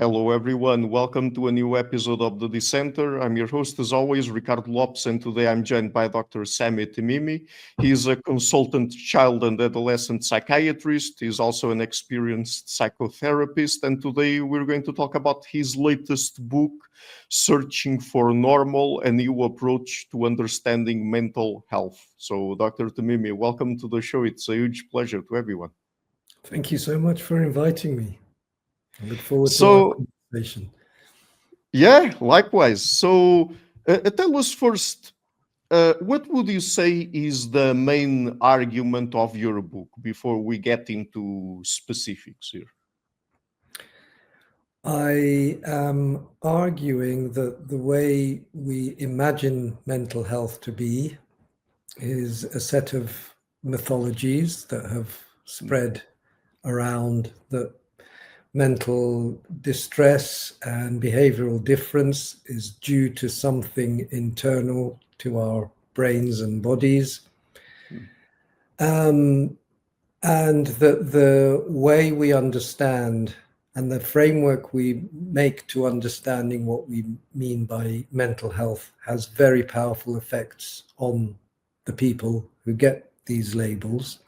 Hello, everyone. Welcome to a new episode of the Dissenter. I'm your host, as always, Ricardo Lopes, and today I'm joined by Dr. Sami Timimi. He's a consultant child and adolescent psychiatrist. He's also an experienced psychotherapist, and today we're going to talk about his latest book, Searching for Normal, a New Approach to Understanding Mental Health. So, Dr. Timimi, welcome to the show. It's a huge pleasure to everyone. Thank you so much for inviting me. I look forward to our conversation. Yeah, likewise. So tell us first, what would you say is the main argument of your book before we get into specifics here? I am arguing that the way we imagine mental health to be is a set of mythologies that have spread around that mental distress and behavioral difference is due to something internal to our brains and bodies. And that the way we understand and the framework we make to understanding what we mean by mental health has very powerful effects on the people who get these labels.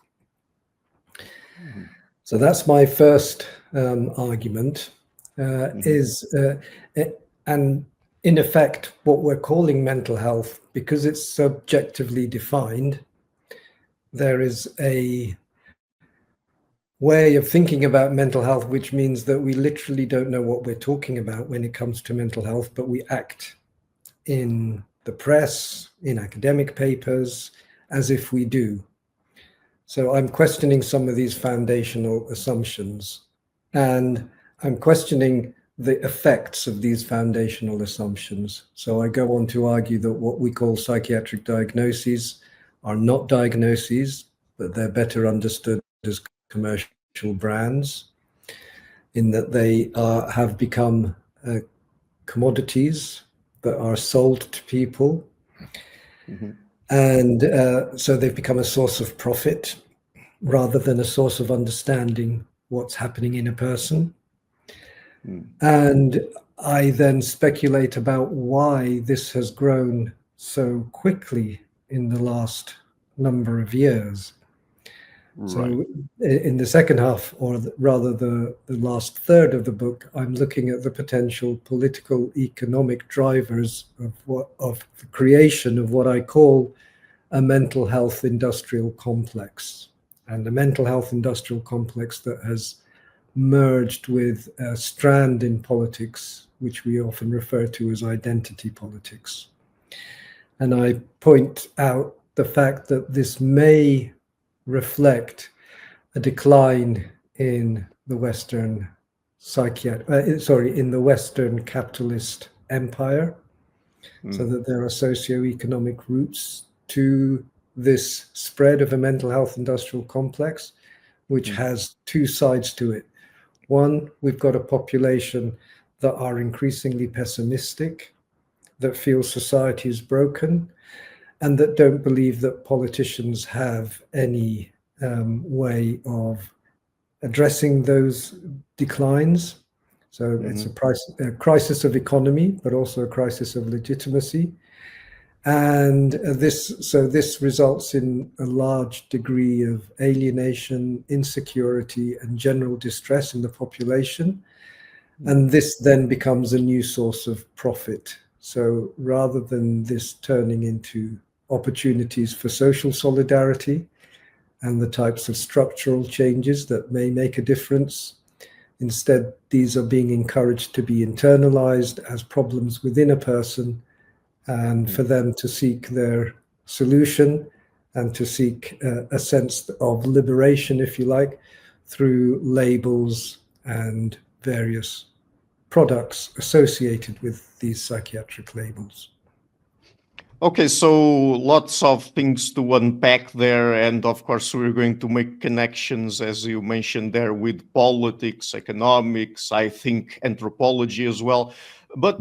So that's my first argument, and in effect, what we're calling mental health, because it's subjectively defined, there is a way of thinking about mental health, which means that we literally don't know what we're talking about when it comes to mental health, but we act in the press, in academic papers, as if we do. So I'm questioning some of these foundational assumptions, and I'm questioning the effects of these foundational assumptions. So I go on to argue that what we call psychiatric diagnoses are not diagnoses, but they're better understood as commercial brands, in that they have become commodities that are sold to people. And so they've become a source of profit rather than a source of understanding what's happening in a person. And I then speculate about why this has grown so quickly in the last number of years. Right. So in the second half, or rather the last third of the book, I'm looking at the potential political economic drivers of the creation of what I call a mental health industrial complex, and a mental health industrial complex that has merged with a strand in politics, which we often refer to as identity politics. And I point out the fact that this may reflect a decline in the Western in the Western capitalist empire, so that there are socioeconomic roots to this spread of a mental health industrial complex, which has two sides to it. One, we've got a population that are increasingly pessimistic, that feel society is broken, and that don't believe that politicians have any way of addressing those declines. So it's a crisis of economy, but also a crisis of legitimacy. And this results in a large degree of alienation, insecurity, and general distress in the population. And this then becomes a new source of profit. So rather than this turning into opportunities for social solidarity and the types of structural changes that may make a difference, instead, these are being encouraged to be internalized as problems within a person, and for them to seek their solution and to seek a sense of liberation, if you like, through labels and various products associated with these psychiatric labels. Okay, so lots of things to unpack there. And of course, we're going to make connections, as you mentioned there, with politics, economics, I think anthropology as well. But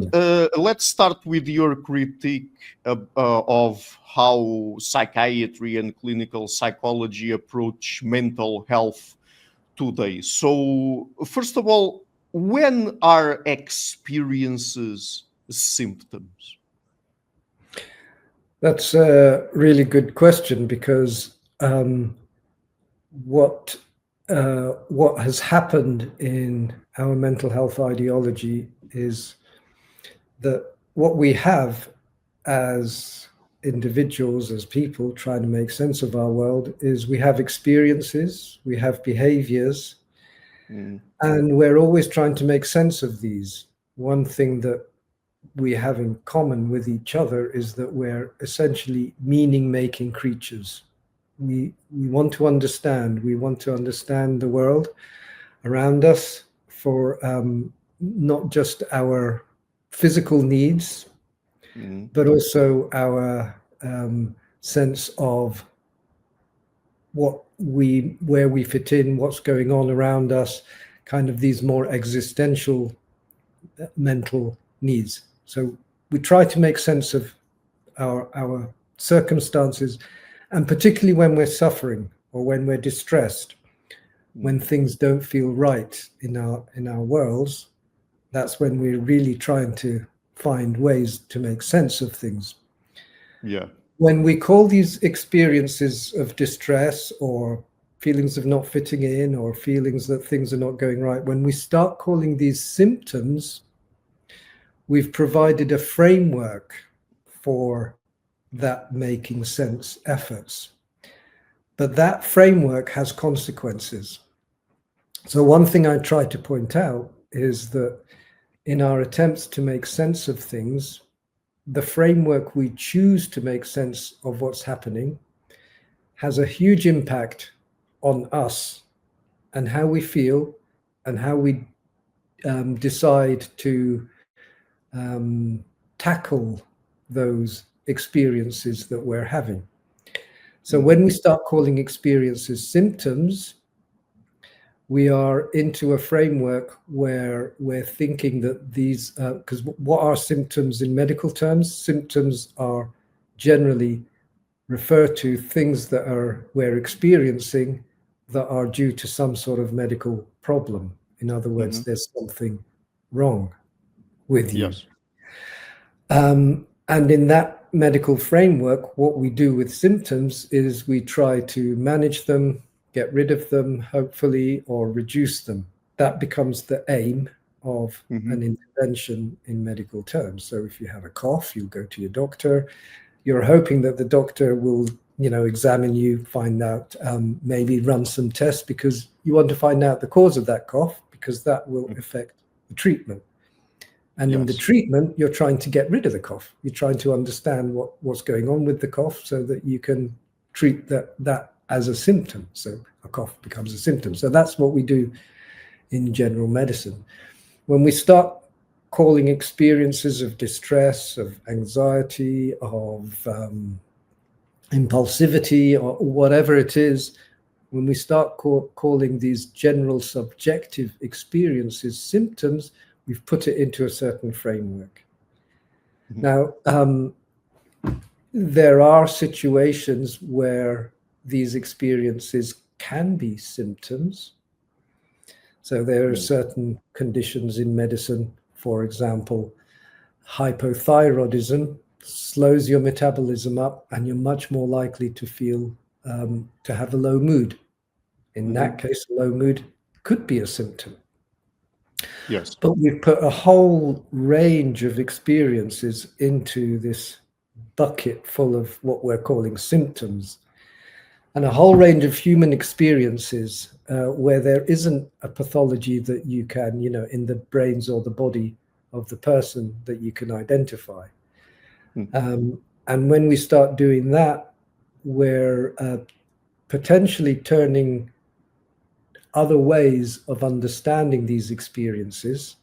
let's start with your critique of how psychiatry and clinical psychology approach mental health today. So first of all, when are experiences symptoms? That's a really good question, because what has happened in our mental health ideology is that what we have as individuals, as people trying to make sense of our world, is we have experiences, we have behaviors, and we're always trying to make sense of these. One thing that we have in common with each other is that we're essentially meaning-making creatures. We want to understand. We want to understand the world around us for not just our physical needs, but also our sense of where we fit in, what's going on around us, kind of these more existential mental needs. So we try to make sense of our circumstances, and particularly when we're suffering or when we're distressed, when things don't feel right in our worlds, that's when we're really trying to find ways to make sense of things. Yeah. When we call these experiences of distress or feelings of not fitting in or feelings that things are not going right, when we start calling these symptoms, we've provided a framework for that making sense efforts. But that framework has consequences. So one thing I try to point out is that in our attempts to make sense of things, the framework we choose to make sense of what's happening has a huge impact on us and how we feel and how we decide to tackle those experiences that we're having. So when we start calling experiences symptoms, we are into a framework where we're thinking that these, because what are symptoms in medical terms? Symptoms are generally refer to things that we're experiencing that are due to some sort of medical problem. In other words, there's something wrong with you. Yes. And in that medical framework, what we do with symptoms is we try to manage them, get rid of them, hopefully, or reduce them. That becomes the aim of an intervention in medical terms. So if you have a cough, you'll go to your doctor. You're hoping that the doctor will, examine you, find out, maybe run some tests, because you want to find out the cause of that cough, because that will affect the treatment. And in the treatment, you're trying to get rid of the cough. You're trying to understand what's going on with the cough so that you can treat that as a symptom. So a cough becomes a symptom. So that's what we do in general medicine. When we start calling experiences of distress, of anxiety, of impulsivity, or whatever it is, when we start calling these general subjective experiences symptoms, we've put it into a certain framework. Now, there are situations where these experiences can be symptoms. So there are certain conditions in medicine, for example, hypothyroidism slows your metabolism up, and you're much more likely to feel, to have a low mood. In that case, low mood could be a symptom. Yes. But we've put a whole range of experiences into this bucket full of what we're calling symptoms, and a whole range of human experiences where there isn't a pathology that you can, in the brains or the body of the person that you can identify. And when we start doing that, we're potentially turning other ways of understanding these experiences.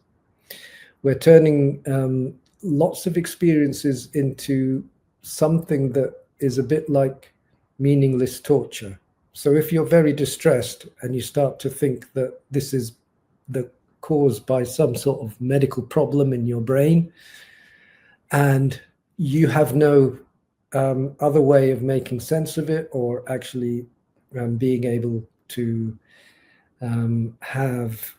We're turning lots of experiences into something that is a bit like meaningless torture. So if you're very distressed and you start to think that this is caused by some sort of medical problem in your brain, and you have no other way of making sense of it, or actually being able to have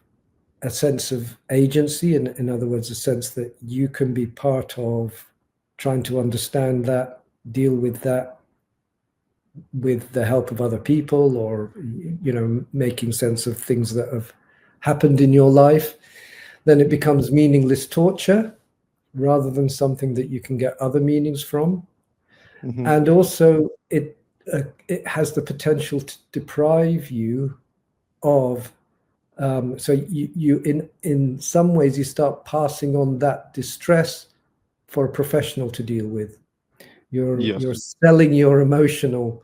a sense of agency, in other words, a sense that you can be part of trying to understand that, deal with that with the help of other people, or making sense of things that have happened in your life, then it becomes meaningless torture rather than something that you can get other meanings from. And also it has the potential to deprive you of so you in some ways you start passing on that distress for a professional to deal with. You're selling your emotional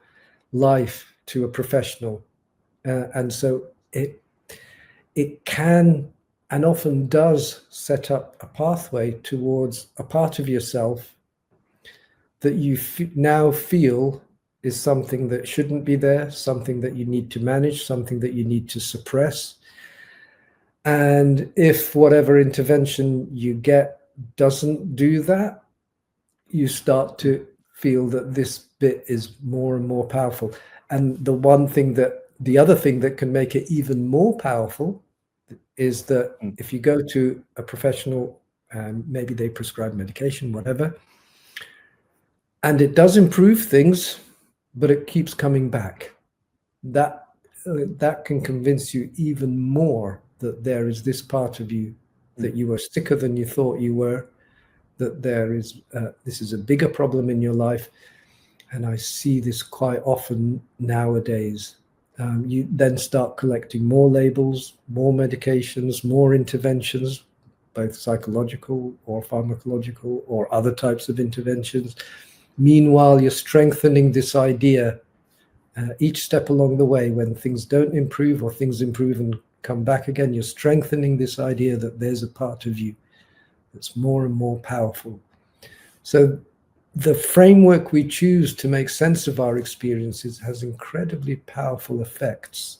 life to a professional, and so it can and often does set up a pathway towards a part of yourself that you now feel is something that shouldn't be there, something that you need to manage, something that you need to suppress. And if whatever intervention you get doesn't do that, you start to feel that this bit is more and more powerful. And the other thing that can make it even more powerful is that if you go to a professional, maybe they prescribe medication, whatever, and it does improve things, but it keeps coming back, that can convince you even more that there is this part of you that you were sicker than you thought you were, that there is this is a bigger problem in your life. And I see this quite often nowadays. You then start collecting more labels, more medications, more interventions, both psychological or pharmacological or other types of interventions. Meanwhile, you're strengthening this idea each step along the way. When things don't improve or things improve and come back again, you're strengthening this idea that there's a part of you that's more and more powerful. So the framework we choose to make sense of our experiences has incredibly powerful effects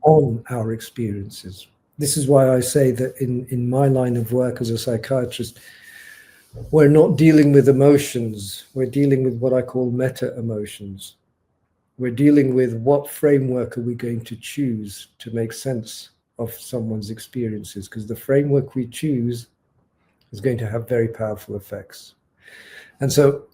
on our experiences. This is why I say that in my line of work as a psychiatrist, we're not dealing with emotions. We're dealing with what I call meta emotions. We're dealing with what framework are we going to choose to make sense of someone's experiences, because the framework we choose is going to have very powerful effects. And so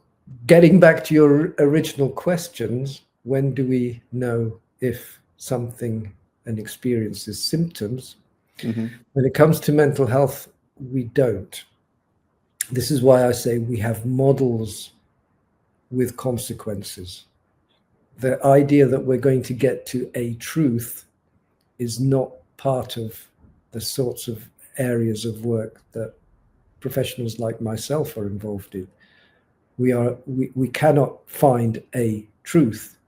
getting back to your original questions, when do we know if an experience is symptoms? When it comes to mental health, we don't. This is why I say we have models with consequences. The idea that we're going to get to a truth is not part of the sorts of areas of work that professionals like myself are involved in. We cannot find a truth.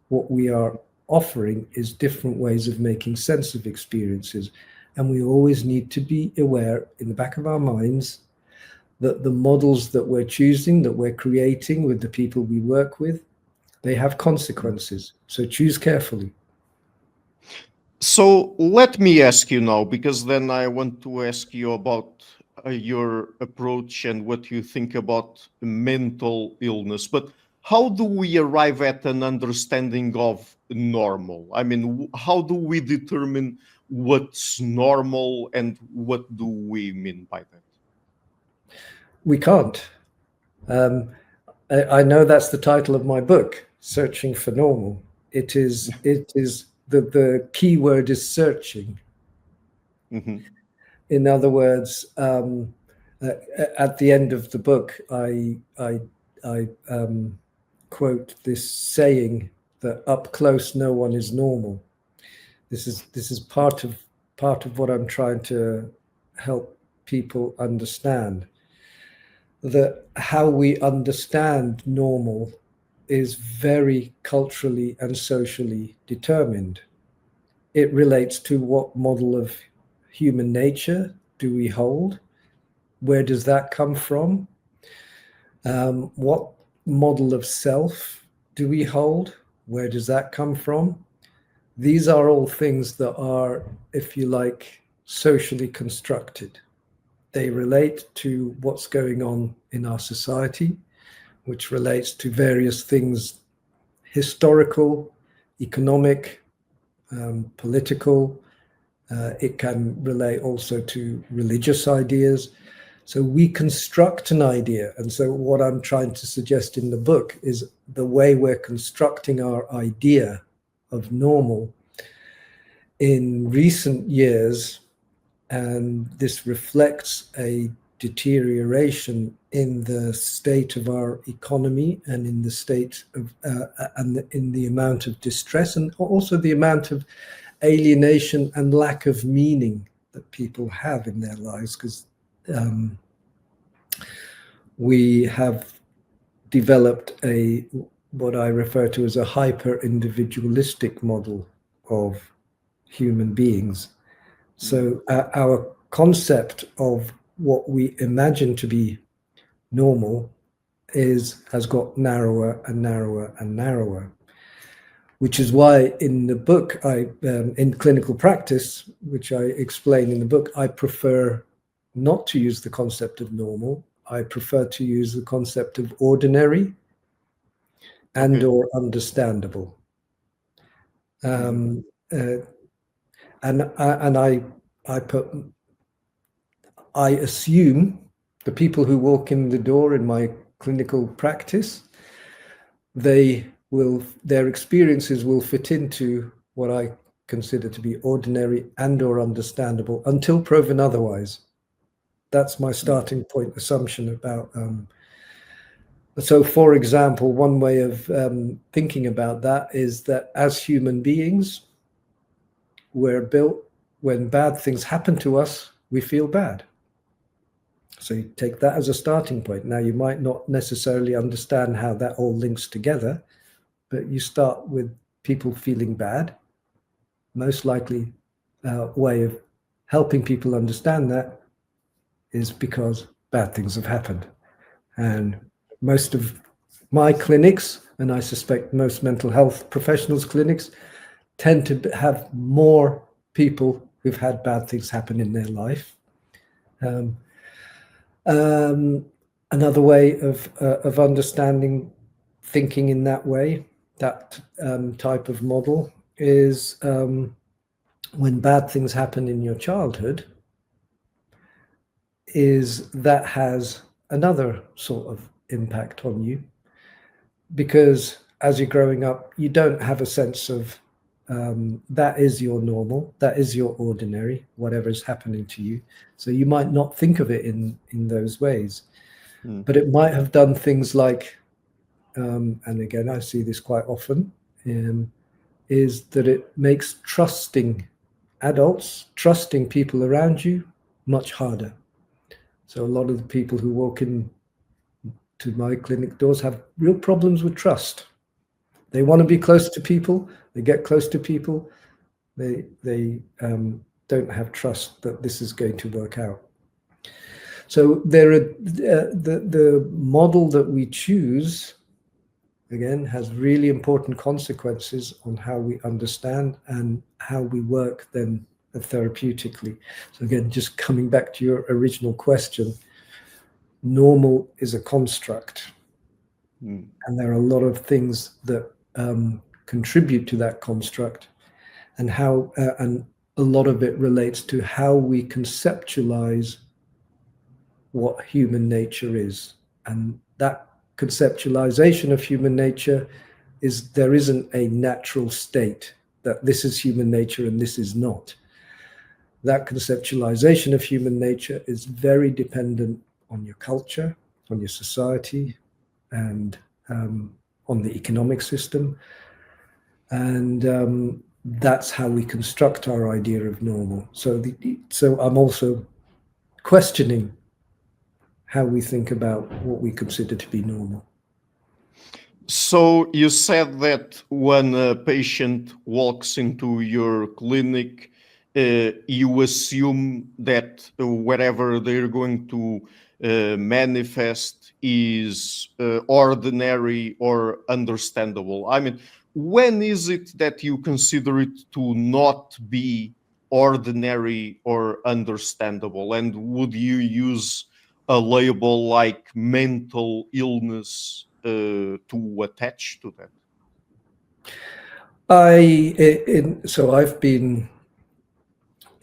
What we are offering is different ways of making sense of experiences. And we always need to be aware in the back of our minds that the models that we're choosing, that we're creating with the people we work with, they have consequences. So choose carefully. So let me ask you now, because then I want to ask you about your approach and what you think about mental illness. But how do we arrive at an understanding of normal? I mean, how do we determine what's normal and what do we mean by that? We can't. I know that's the title of my book, Searching for Normal. It is the key word is searching. In other words, at the end of the book, I quote this saying that up close, no one is normal. This is part of what I'm trying to help people understand. That how we understand normal is very culturally and socially determined. It relates to what model of human nature do we hold? Where does that come from? What model of self do we hold? Where does that come from? These are all things that are, if you like, socially constructed. They relate to what's going on in our society, which relates to various things, historical, economic, political, It can relate also to religious ideas. So we construct an idea. And so what I'm trying to suggest in the book is the way we're constructing our idea of normal in recent years, and this reflects a deterioration in the state of our economy and in the state of and in the amount of distress, and also the amount of alienation and lack of meaning that people have in their lives, because we have developed what I refer to as a hyper-individualistic model of human beings. So our concept of what we imagine to be normal has got narrower and narrower and narrower, which is why in the book, in clinical practice, which I explain in the book, I prefer not to use the concept of normal. I prefer to use the concept of ordinary and or understandable. And I assume the people who walk in the door in my clinical practice, their experiences will fit into what I consider to be ordinary and or understandable until proven otherwise. That's my starting point assumption about. So, for example, one way of thinking about that is that as human beings, we're built, when bad things happen to us, we feel bad. So you take that as a starting point. Now, you might not necessarily understand how that all links together, but you start with people feeling bad. Most likely way of helping people understand that is because bad things have happened. And most of my clinics, and I suspect most mental health professionals' clinics, tend to have more people who've had bad things happen in their life. Another way of understanding thinking in that way, that type of model, is when bad things happen in your childhood, is that has another sort of impact on you, because as you're growing up, you don't have a sense of that is your normal, that is your ordinary, whatever is happening to you. So you might not think of it in those ways, but it might have done things like, and again, I see this quite often, is that it makes trusting adults, trusting people around you, much harder. So a lot of the people who walk in to my clinic doors have real problems with trust. They want to be close to people. They get close to people. They don't have trust that this is going to work out. So there are the model that we choose, again, has really important consequences on how we understand and how we work then therapeutically. So again, just coming back to your original question, normal is a construct. And there are a lot of things that contribute to that construct, and how and a lot of it relates to how we conceptualize what human nature is. And that conceptualization of human nature is, there isn't a natural state that this is human nature and this is not. That conceptualization of human nature is very dependent on your culture, on your society, and on the economic system. And that's how we construct our idea of normal. So I'm also questioning how we think about what we consider to be normal. So you said that when a patient walks into your clinic, you assume that whatever they're going to manifest is ordinary or understandable. I mean, when is it that you consider it to not be ordinary or understandable? And would you use a label like mental illness to attach to that? So I've been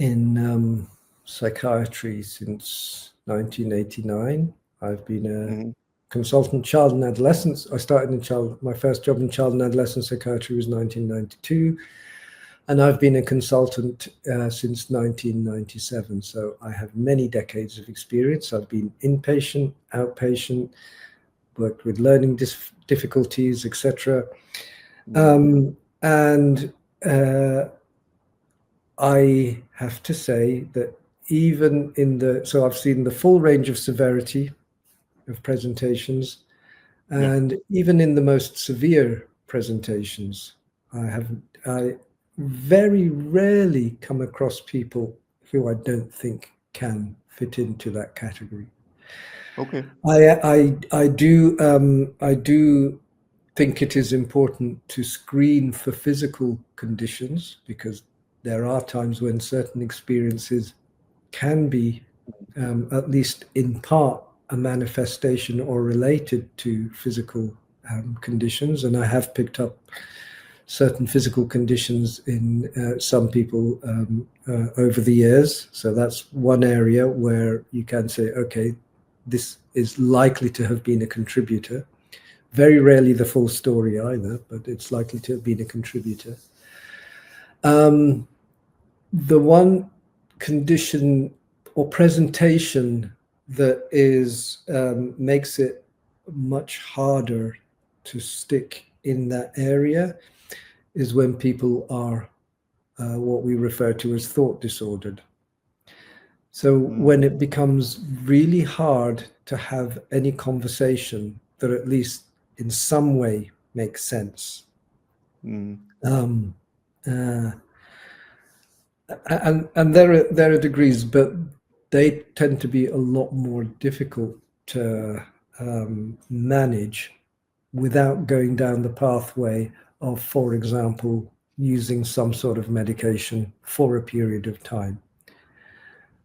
in psychiatry since 1989. I've been a consultant child and adolescent. I started my first job in child and adolescent psychiatry was 1992. And I've been a consultant since 1997. So I have many decades of experience. I've been inpatient, outpatient, worked with learning difficulties, etc. And I have to say that even so I've seen the full range of severity of presentations, and even in the most severe presentations, I very rarely come across people who I don't think can fit into that category. Okay. I do think it is important to screen for physical conditions, because there are times when certain experiences can be, at least in part, a manifestation or related to physical conditions. And I have picked up certain physical conditions in some people over the years. So that's one area where you can say, okay, this is likely to have been a contributor. Very rarely the full story either, but it's likely to have been a contributor. The one condition or presentation that makes it much harder to stick in that area is when people are what we refer to as thought disordered. So when it becomes really hard to have any conversation that at least in some way makes sense. And there are degrees, but they tend to be a lot more difficult to manage without going down the pathway of, for example, using some sort of medication for a period of time.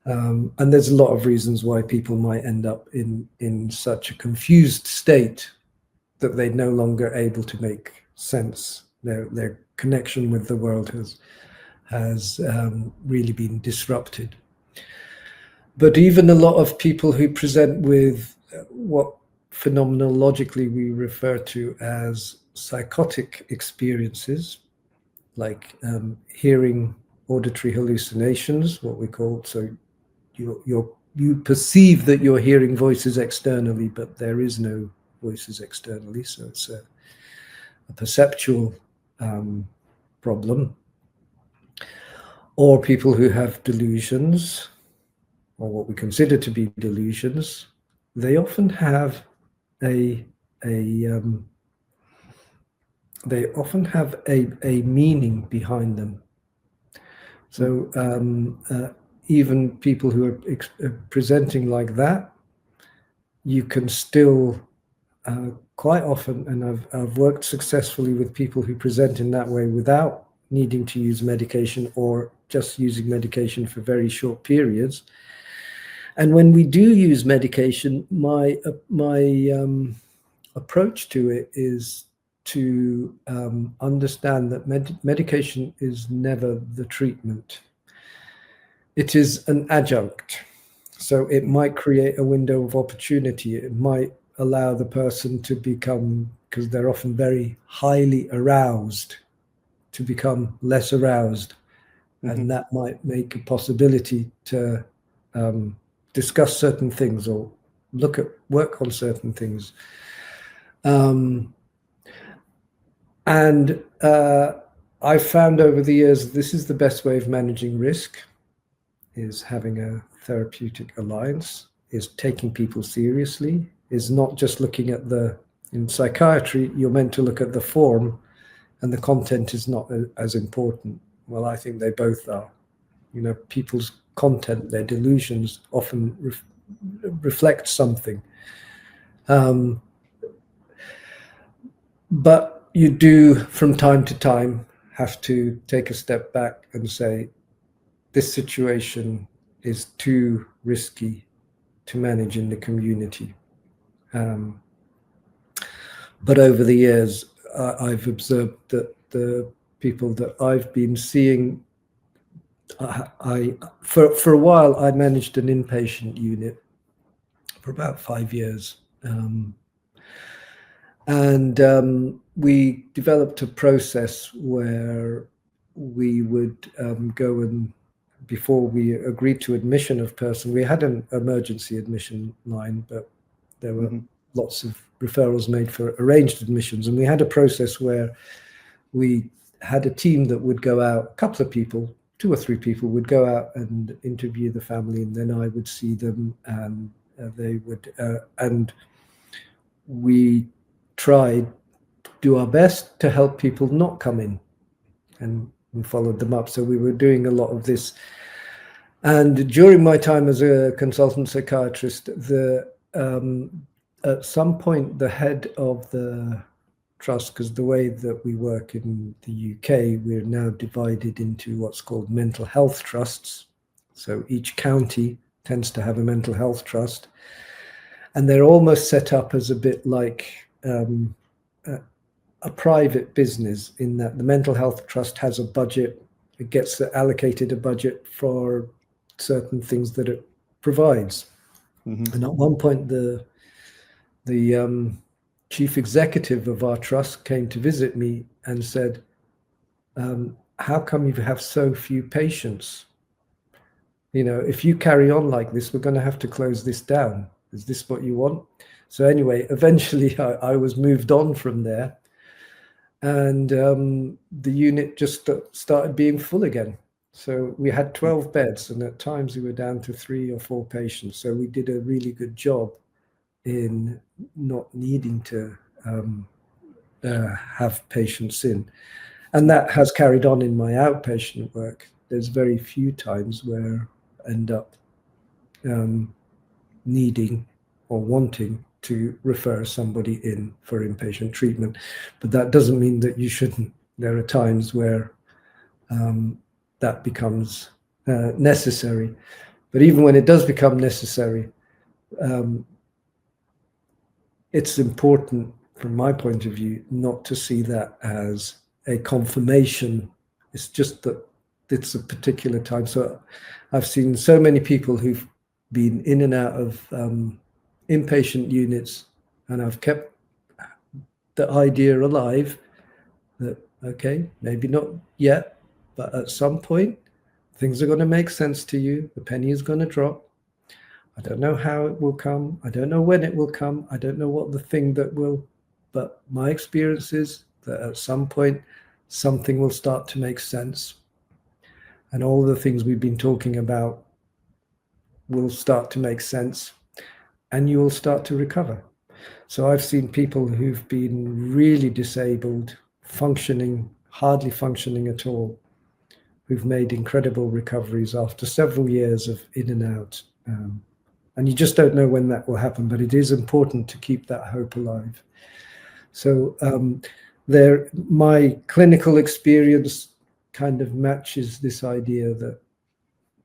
And there's a lot of reasons why people might end up in such a confused state that they're no longer able to make sense. Their connection with the world has really been disrupted. But even a lot of people who present with what phenomenologically we refer to as psychotic experiences, like hearing auditory hallucinations, what we call, so you perceive that you're hearing voices externally, but there is no voices externally, so it's a perceptual problem. Or people who have delusions, or what we consider to be delusions, they often have a meaning behind them. So even people who are presenting like that, you can still quite often, and I've worked successfully with people who present in that way without needing to use medication, or just using medication for very short periods. And when we do use medication, my approach to it is to understand that medication is never the treatment. It is an adjunct. So it might create a window of opportunity. It might allow the person to become, because they're often very highly aroused, to become less aroused. And that might make a possibility to discuss certain things or work on certain things. And I've found over the years, this is the best way of managing risk, is having a therapeutic alliance, is taking people seriously, is not just looking at in psychiatry, you're meant to look at the form and the content is not as important. Well, I think they both are. People's content, their delusions often reflect something. But you do, from time to time, have to take a step back and say, this situation is too risky to manage in the community. But over the years, I've observed that the people that I've been seeing For a while, I managed an inpatient unit for about 5 years. We developed a process where we would go and, before we agreed to admission of person, we had an emergency admission line, but there were lots of referrals made for arranged admissions. And we had a process where we had a team that would go out, a couple of people, 2 or 3 people would go out and interview the family, and then I would see them, and they would, and we tried to do our best to help people not come in, and we followed them up. So we were doing a lot of this. And during my time as a consultant psychiatrist, at some point, the head of the trust, because the way that we work in the UK, we're now divided into what's called mental health trusts. So each county tends to have a mental health trust, and they're almost set up as a bit like a private business, in that the mental health trust has a budget. It gets allocated a budget for certain things that it provides. And at one point, the chief executive of our trust came to visit me and said, how come you have so few patients? You know, if you carry on like this, we're going to have to close this down. Is this what you want? So anyway, eventually I was moved on from there, and the unit just started being full again. So we had 12 beds, and at times we were down to 3 or 4 patients. So we did a really good job in not needing to have patients in. And that has carried on in my outpatient work. There's very few times where I end up needing or wanting to refer somebody in for inpatient treatment. But that doesn't mean that you shouldn't. There are times where that becomes necessary. But even when it does become necessary, it's important, from my point of view, not to see that as a confirmation. It's just that it's a particular time. So I've seen so many people who've been in and out of inpatient units, and I've kept the idea alive that, okay, maybe not yet, but at some point, things are going to make sense to you. The penny is going to drop. I don't know how it will come. I don't know when it will come. I don't know what the thing that will, but my experience is that at some point, something will start to make sense. And all the things we've been talking about will start to make sense, and you will start to recover. So I've seen people who've been really disabled, functioning, hardly functioning at all, who've made incredible recoveries after several years of in and out. And you just don't know when that will happen, but it is important to keep that hope alive. So my clinical experience kind of matches this idea that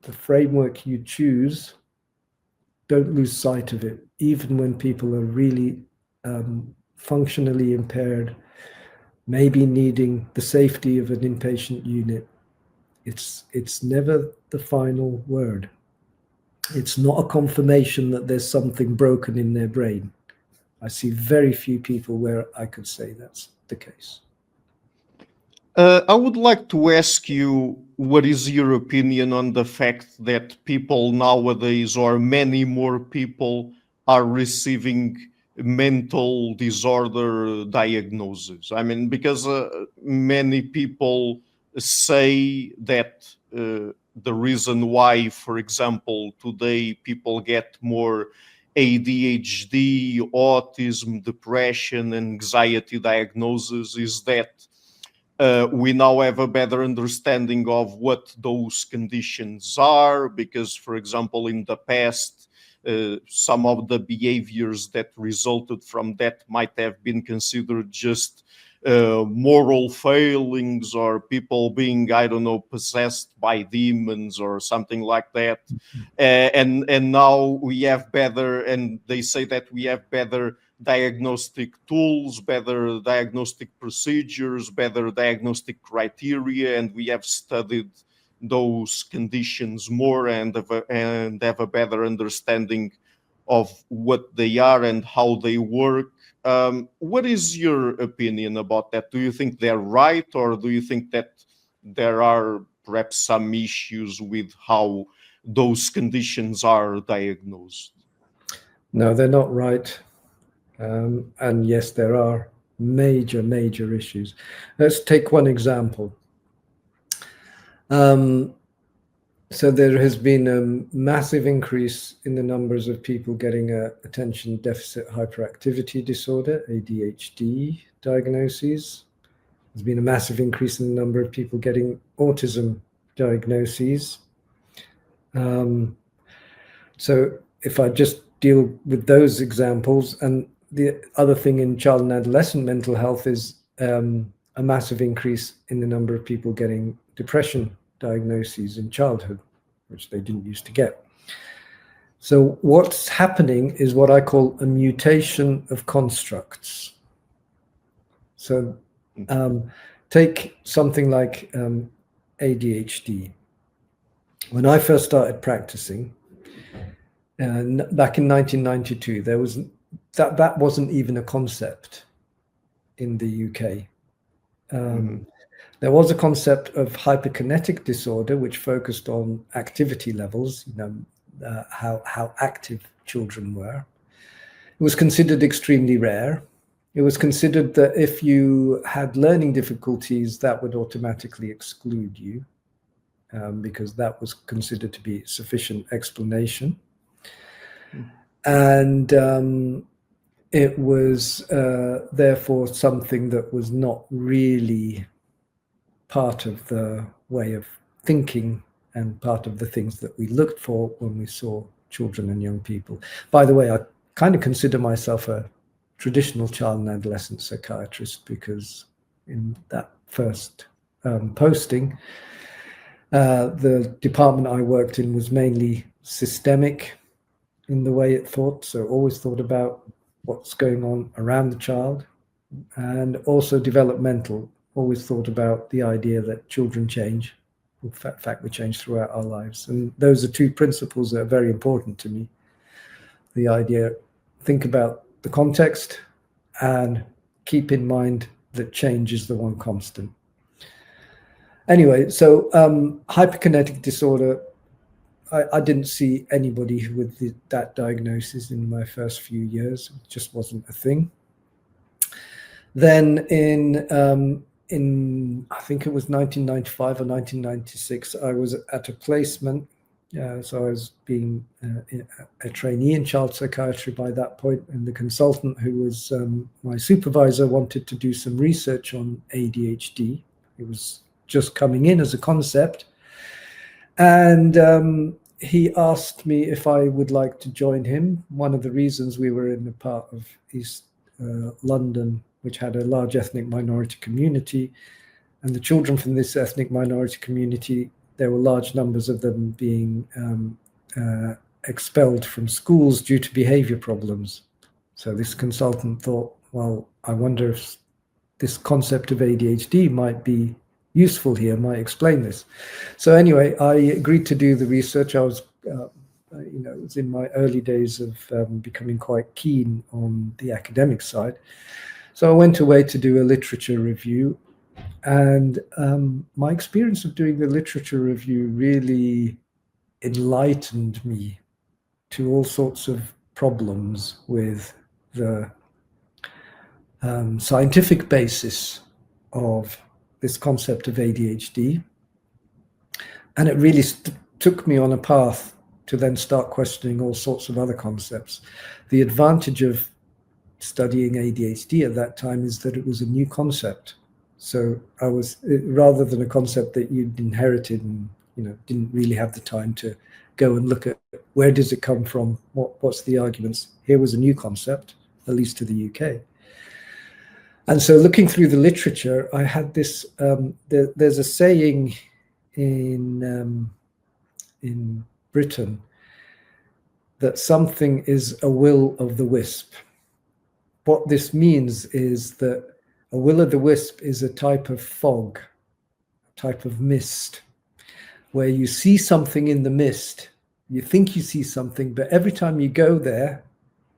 the framework you choose, don't lose sight of it, even when people are really functionally impaired, maybe needing the safety of an inpatient unit. It's never the final word. It's not a confirmation that there's something broken in their brain. I see very few people where I could say that's the case. I would like to ask you, what is your opinion on the fact that people nowadays, or many more people, are receiving mental disorder diagnoses? I mean, because many people say that the reason why, for example, today people get more ADHD, autism, depression, anxiety diagnoses is that we now have a better understanding of what those conditions are, because, for example, in the past, some of the behaviors that resulted from that might have been considered just moral failings, or people being, I don't know, possessed by demons or something like that. And now we have better, and they say that we have better diagnostic tools, better diagnostic procedures, better diagnostic criteria, and we have studied those conditions more and have a better understanding of what they are and how they work. What is your opinion about that? Do you think they're right, or do you think that there are perhaps some issues with how those conditions are diagnosed? No, they're not right. And yes, there are major issues. Let's take one example. So there has been a massive increase in the numbers of people getting attention deficit hyperactivity disorder, ADHD diagnoses. There's been a massive increase in the number of people getting autism diagnoses. So if I just deal with those examples, and the other thing in child and adolescent mental health is a massive increase in the number of people getting depression diagnoses in childhood, which they didn't used to get. So what's happening is what I call a mutation of constructs. So take something like ADHD. When I first started practicing, back in 1992, there was that wasn't even a concept in the UK. There was a concept of hyperkinetic disorder, which focused on activity levels, how active children were. It was considered extremely rare. It was considered that if you had learning difficulties, that would automatically exclude you, because that was considered to be sufficient explanation. And it was therefore something that was not really part of the way of thinking and part of the things that we looked for when we saw children and young people. By the way, I kind of consider myself a traditional child and adolescent psychiatrist, because in that first posting, the department I worked in was mainly systemic in the way it thought, so always thought about what's going on around the child, and also developmental, always thought about the idea that children change. In fact, we change throughout our lives. And those are two principles that are very important to me. The idea, think about the context and keep in mind that change is the one constant. Anyway, so hyperkinetic disorder, I didn't see anybody with that diagnosis in my first few years. It just wasn't a thing. Then in I think it was 1995 or 1996, I was at a placement. So I was being a trainee in child psychiatry by that point, and the consultant who was my supervisor wanted to do some research on ADHD. It was just coming in as a concept. And he asked me if I would like to join him. One of the reasons, we were in a part of East London, which had a large ethnic minority community. And the children from this ethnic minority community, there were large numbers of them being expelled from schools due to behavior problems. So this consultant thought, well, I wonder if this concept of ADHD might be useful here, might explain this. So anyway, I agreed to do the research. I was, it was in my early days of becoming quite keen on the academic side. So I went away to do a literature review, and my experience of doing the literature review really enlightened me to all sorts of problems with the scientific basis of this concept of ADHD. And it really took me on a path to then start questioning all sorts of other concepts. The advantage of studying ADHD at that time is that it was a new concept. So I was, rather than a concept that you'd inherited and didn't really have the time to go and look at where does it come from, what's the arguments. Here was a new concept, at least to the UK. And so looking through the literature, I had this, there's a saying in Britain that something is a will of the wisp. What this means is that a will o' the wisp is a type of fog, a type of mist. where you see something in the mist. You think you see something, but every time you go there,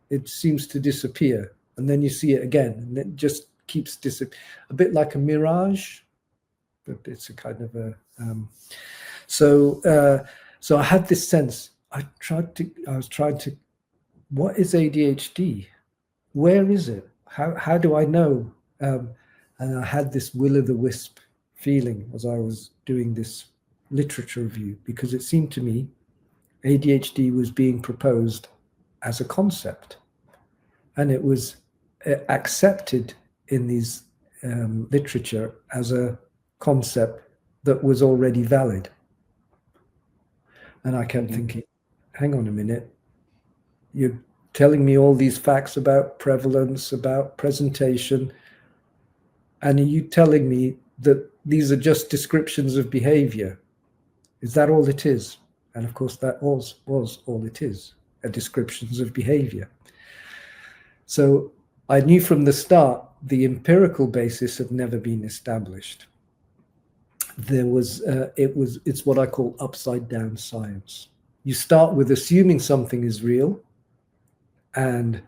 it seems to disappear. And then you see it again, and it just keeps disappearing. A bit like a mirage, but it's a kind of a... So I had this sense. I was trying to, what is ADHD? Where is it? How do I know? And I had this will-o'-the-wisp feeling as I was doing this literature review, because it seemed to me ADHD was being proposed as a concept, and it was accepted in these literature as a concept that was already valid. And I kept thinking, hang on a minute, you're telling me all these facts about prevalence, about presentation, and are you telling me that these are just descriptions of behavior? Is that all it is? And of course, that was all it is, a descriptions of behavior. So I knew from the start the empirical basis had never been established. There was, it's what I call upside down science. You start with assuming something is real, and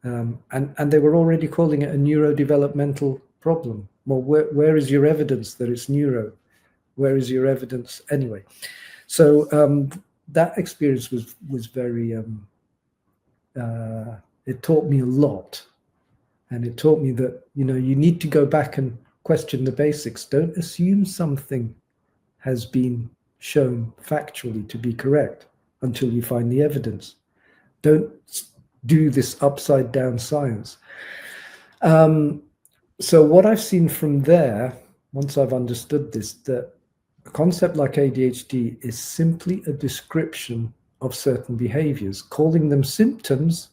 they were already calling it a neurodevelopmental problem. Well, where is your evidence that it's neuro? Where is your evidence anyway? So that experience was very, it taught me a lot. And it taught me that, you need to go back and question the basics. Don't assume something has been shown factually to be correct until you find the evidence. Don't do this upside down science. So what I've seen from there, once I've understood this, that a concept like ADHD is simply a description of certain behaviors. Calling them symptoms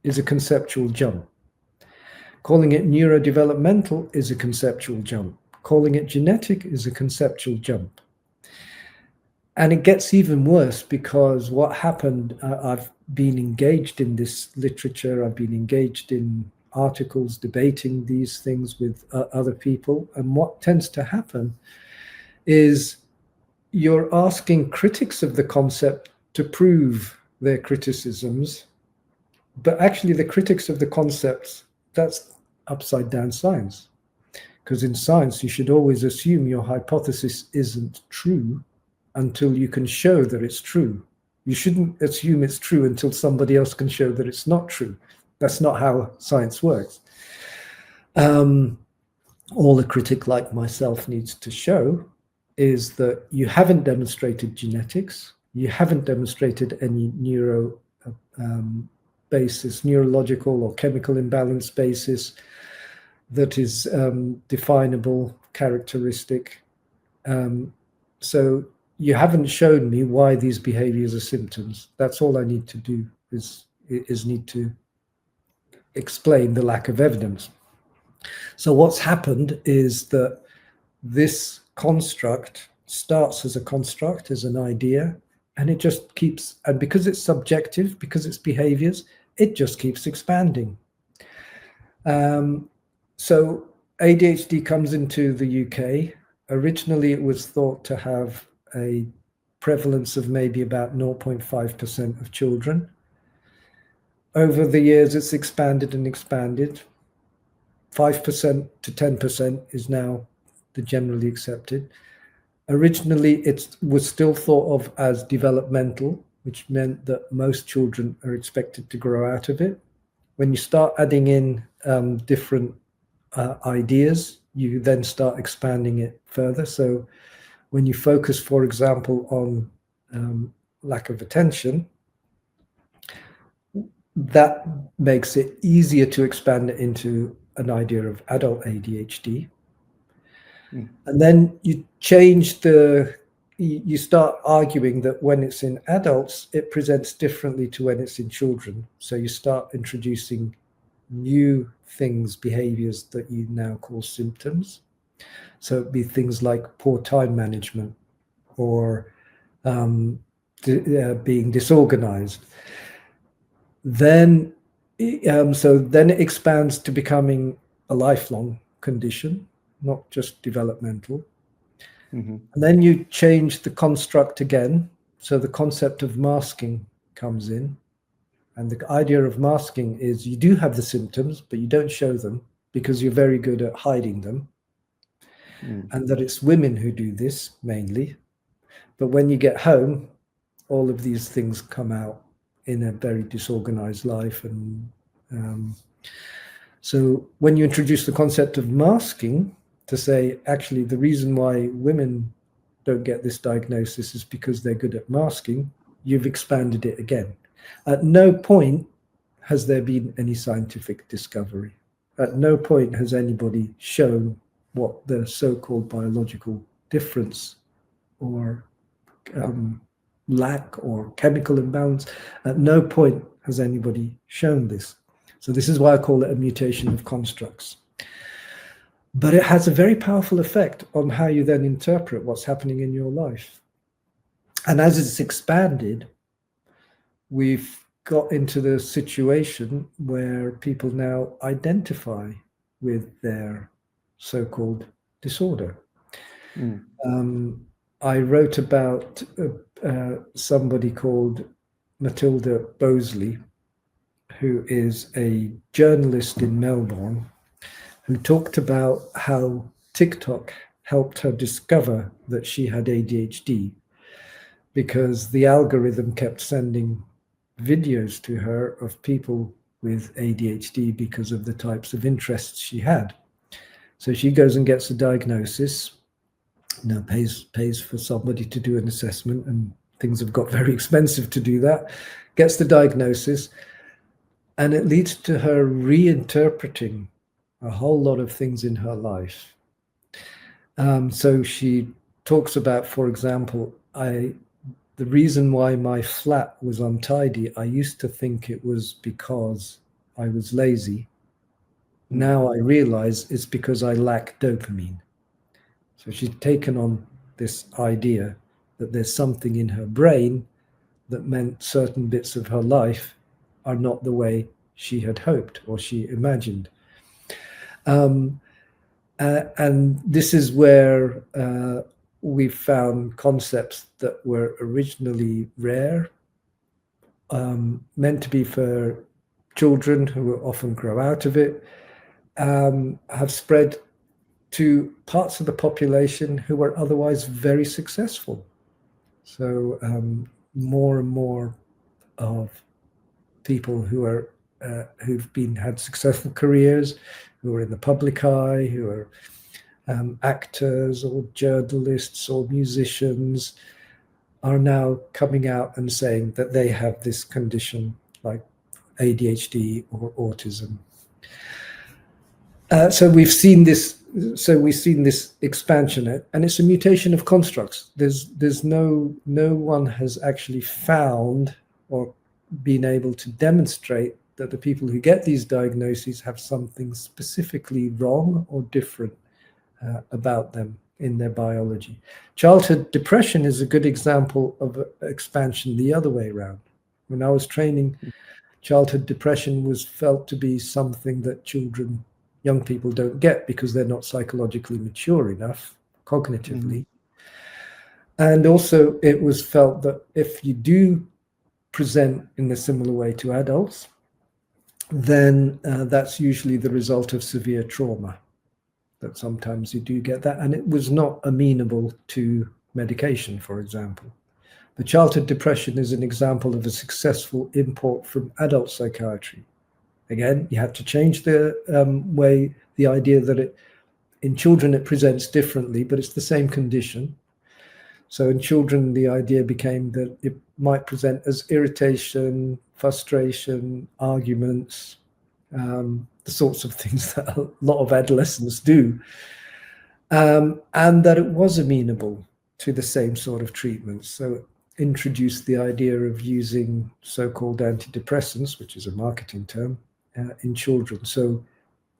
is a conceptual jump. Calling it neurodevelopmental is a conceptual jump. Calling it genetic is a conceptual jump. And it gets even worse, because what happened, I've been engaged in this literature, I've been engaged in articles debating these things with other people. And what tends to happen is you're asking critics of the concept to prove their criticisms, but actually the critics of the concepts, that's upside down science. Because in science, you should always assume your hypothesis isn't true until you can show that it's true. You shouldn't assume it's true until somebody else can show that it's not true. That's not how science works. All a critic like myself needs to show is that you haven't demonstrated genetics, you haven't demonstrated any neuro basis, neurological or chemical imbalance basis that is definable, characteristic. So you haven't shown me why these behaviors are symptoms. That's all I need to do, is need to explain the lack of evidence. So what's happened is that this construct starts as a construct, as an idea, and it just keeps, and because it's subjective, because it's behaviors, it just keeps expanding. So ADHD comes into the UK. Originally, it was thought to have a prevalence of maybe about 0.5% of children. Over the years, it's expanded and expanded. 5% to 10% is now the generally accepted. Originally, it was still thought of as developmental, which meant that most children are expected to grow out of it. When you start adding in different ideas, you then start expanding it further. So when you focus, for example, on lack of attention, that makes it easier to expand it into an idea of adult ADHD. And then you change you start arguing that when it's in adults, it presents differently to when it's in children. So you start introducing new things, behaviors that you now call symptoms. So it'd be things like poor time management or being disorganized. Then, so then it expands to becoming a lifelong condition, not just developmental. And then you change the construct again. So the concept of masking comes in. And the idea of masking is you do have the symptoms, but you don't show them because you're very good at hiding them. And that it's women who do this mainly. But when you get home, all of these things come out in a very disorganized life. And so when you introduce the concept of masking to say, actually, the reason why women don't get this diagnosis is because they're good at masking, you've expanded it again. At no point has there been any scientific discovery. At no point has anybody shown what the so-called biological difference or lack or chemical imbalance. At no point has anybody shown this. So this is why I call it a mutation of constructs. But it has a very powerful effect on how you then interpret what's happening in your life. And as it's expanded, we've got into the situation where people now identify with their so-called disorder. I wrote about somebody called Matilda Bosley, who is a journalist in Melbourne, who talked about how TikTok helped her discover that she had ADHD because the algorithm kept sending videos to her of people with ADHD because of the types of interests she had. So she goes and gets a diagnosis, pays for somebody to do an assessment, and things have got very expensive to do that, gets the diagnosis, and it leads to her reinterpreting a whole lot of things in her life. So she talks about, for example, the reason why my flat was untidy, I used to think it was because I was lazy. Now I realize it's because I lack dopamine. So she's taken on this idea that there's something in her brain that meant certain bits of her life are not the way she had hoped or she imagined. And this is where we found concepts that were originally rare, meant to be for children who often grow out of it, have spread to parts of the population who are otherwise very successful. So more and more of people who are who've had successful careers, who are in the public eye, who are actors or journalists or musicians, are now coming out and saying that they have this condition like ADHD or autism. So we've seen this. So we've seen this expansion, and it's a mutation of constructs. There's no one has actually found or been able to demonstrate that the people who get these diagnoses have something specifically wrong or different about them in their biology. Childhood depression is a good example of expansion the other way around. When I was training, childhood depression was felt to be something that young people don't get because they're not psychologically mature enough cognitively. And also it was felt that if you do present in a similar way to adults, then that's usually the result of severe trauma, that sometimes you do get that. And it was not amenable to medication, for example. The childhood depression is an example of a successful import from adult psychiatry. Again, you had to change the way, the idea that in children it presents differently, but it's the same condition. So in children, the idea became that it might present as irritation, frustration, arguments, the sorts of things that a lot of adolescents do, and that it was amenable to the same sort of treatments. So introduced the idea of using so-called antidepressants, which is a marketing term, in children. So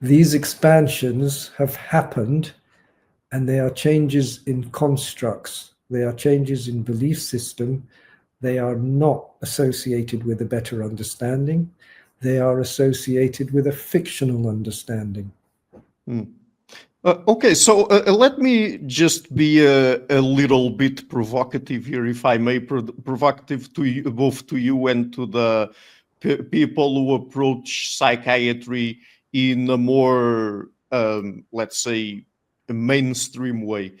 these expansions have happened, and they are changes in constructs. They are changes in belief system. They are not associated with a better understanding. They are associated with a fictional understanding. Okay, so let me just be a little bit provocative here, if I may, provocative to you, both to you and to the people who approach psychiatry in a more, let's say, a mainstream way.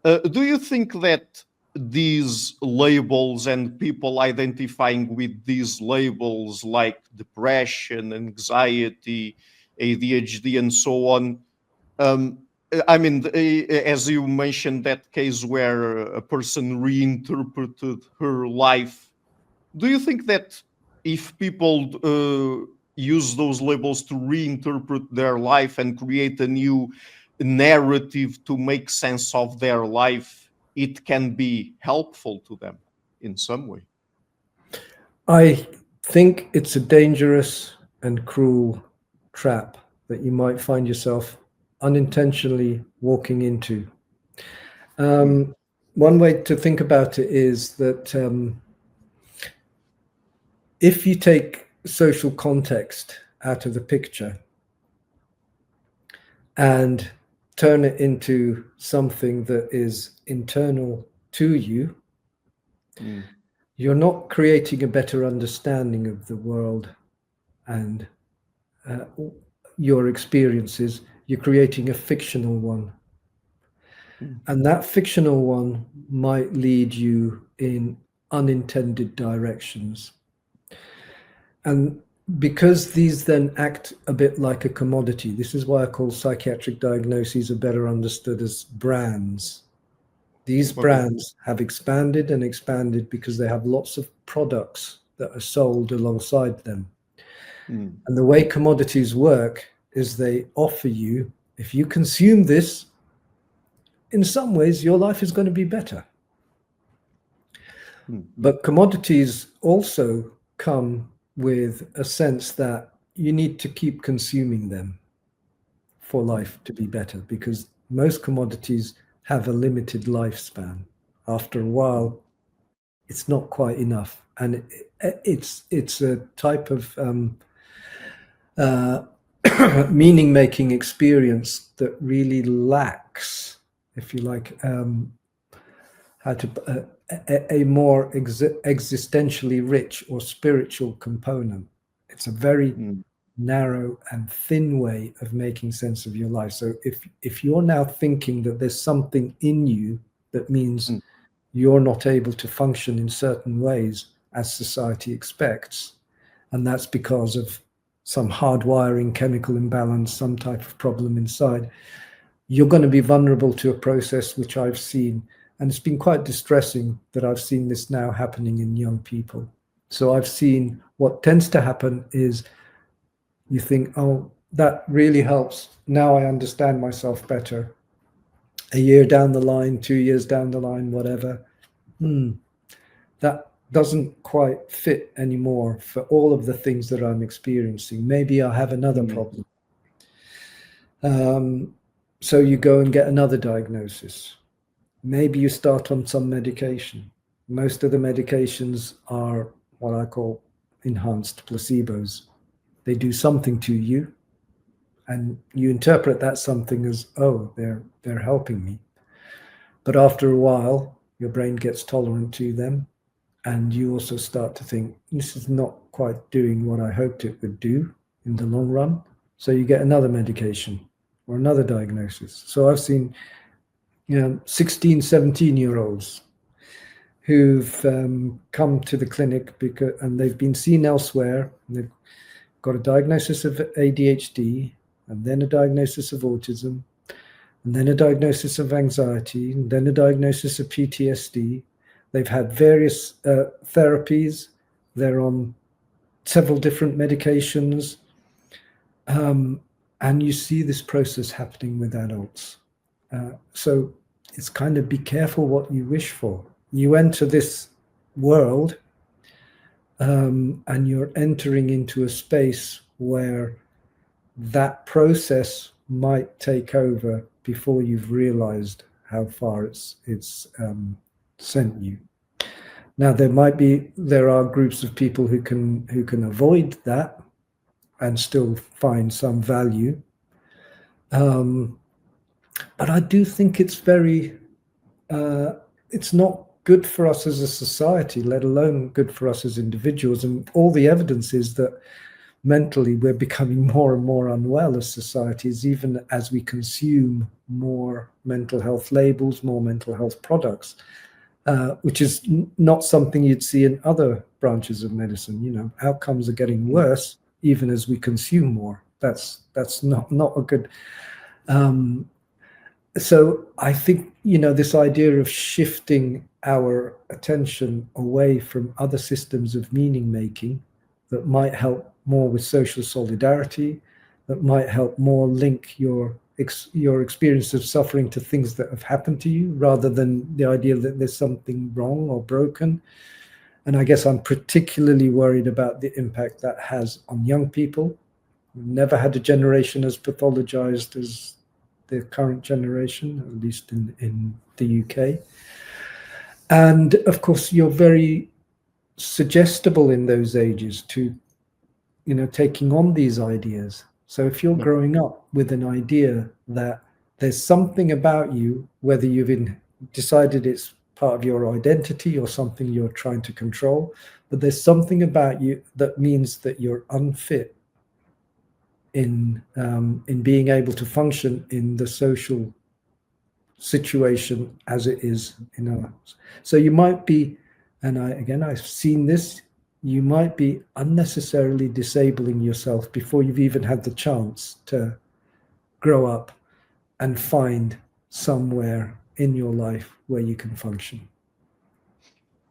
Do you think that these labels and people identifying with these labels like depression, anxiety, ADHD, and so on, um, I mean, as you mentioned, that case where a person reinterpreted her life, do you think that if people use those labels to reinterpret their life and create a new narrative to make sense of their life, it can be helpful to them in some way? I think it's a dangerous and cruel trap that you might find yourself unintentionally walking into. One way to think about it is that if you take social context out of the picture and turn it into something that is internal to you, you're not creating a better understanding of the world and your experiences. You're creating a fictional one. And that fictional one might lead you in unintended directions. And because these then act a bit like a commodity, this is why I call psychiatric diagnoses are better understood as brands. These brands have expanded and expanded because they have lots of products that are sold alongside them. And the way commodities work is they offer you, if you consume this, in some ways, your life is going to be better. But commodities also come with a sense that you need to keep consuming them for life to be better, because most commodities have a limited lifespan. After a while, it's not quite enough. And it's a type of meaning-making experience that really lacks, if you like, a more existentially rich or spiritual component. It's a very narrow and thin way of making sense of your life. So if you're now thinking that there's something in you that means you're not able to function in certain ways as society expects, and that's because of some hardwiring, chemical imbalance, some type of problem inside, you're going to be vulnerable to a process which I've seen. And it's been quite distressing that I've seen this now happening in young people. So I've seen what tends to happen is you think, oh, that really helps. Now I understand myself better. A year down the line, 2 years down the line, whatever. That doesn't quite fit anymore for all of the things that I'm experiencing. Maybe I have another problem. So you go and get another diagnosis. Maybe you start on some medication. Most of the medications are what I call enhanced placebos. They do something to you, and you interpret that something as, oh, they're helping me. But after a while, your brain gets tolerant to them, and you also start to think, this is not quite doing what I hoped it would do in the long run. So you get another medication or another diagnosis. So I've seen 16, 17-year-olds who've come to the clinic and they've been seen elsewhere. And they've got a diagnosis of ADHD, and then a diagnosis of autism, and then a diagnosis of anxiety, and then a diagnosis of PTSD. They've had various therapies. They're on several different medications. And you see this process happening with adults. So it's kind of be careful what you wish for. You enter this world and you're entering into a space where that process might take over before you've realized how far it's sent you. Now there are groups of people who can avoid that and still find some value. But I do think it's it's not good for us as a society, let alone good for us as individuals. And all the evidence is that mentally we're becoming more and more unwell as societies, even as we consume more mental health labels, more mental health products, which is not something you'd see in other branches of medicine. Outcomes are getting worse even as we consume more. That's not a good. So I think, this idea of shifting our attention away from other systems of meaning making that might help more with social solidarity, that might help more link your experience of suffering to things that have happened to you, rather than the idea that there's something wrong or broken. And I guess I'm particularly worried about the impact that has on young people. We've never had a generation as pathologized as the current generation, at least in the UK. And of course, you're very suggestible in those ages to, taking on these ideas. So if you're growing up with an idea that there's something about you, whether you've decided it's part of your identity or something you're trying to control, but there's something about you that means that you're unfit in being able to function in the social situation as it is in ours. So you might be, and I've seen this, you might be unnecessarily disabling yourself before you've even had the chance to grow up and find somewhere in your life where you can function.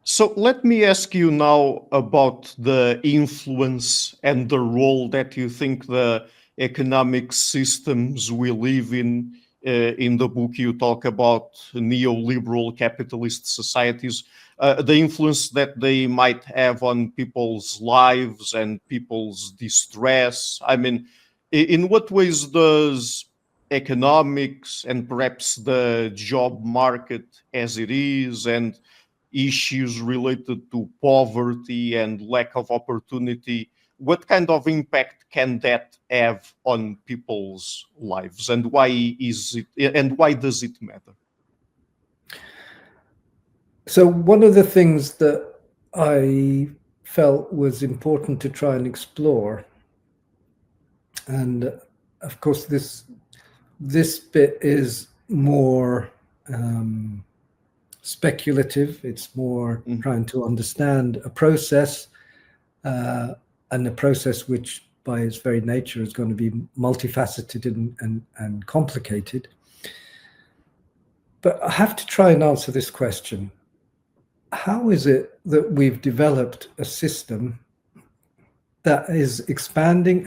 So let me ask you now about the influence and the role that you think the economic systems we live in. In the book, you talk about neoliberal capitalist societies, the influence that they might have on people's lives and people's distress. I mean, in what ways does economics and perhaps the job market as it is, and issues related to poverty and lack of opportunity, what kind of impact can that have on people's lives, and why does it matter? So one of the things that I felt was important to try and explore, and of course this bit is more speculative. It's more trying to understand a process, and a process which by its very nature is going to be multifaceted and complicated. But I have to try and answer this question. How is it that we've developed a system that is expanding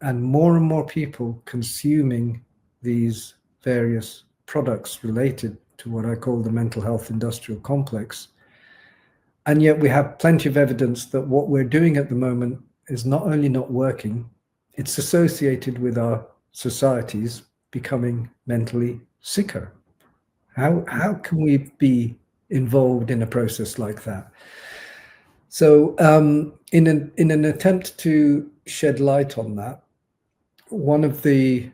and more people consuming these various products related to what I call the mental health industrial complex? And yet we have plenty of evidence that what we're doing at the moment is not only not working, it's associated with our societies becoming mentally sicker. How can we be involved in a process like that? So in an attempt to shed light on that, one of the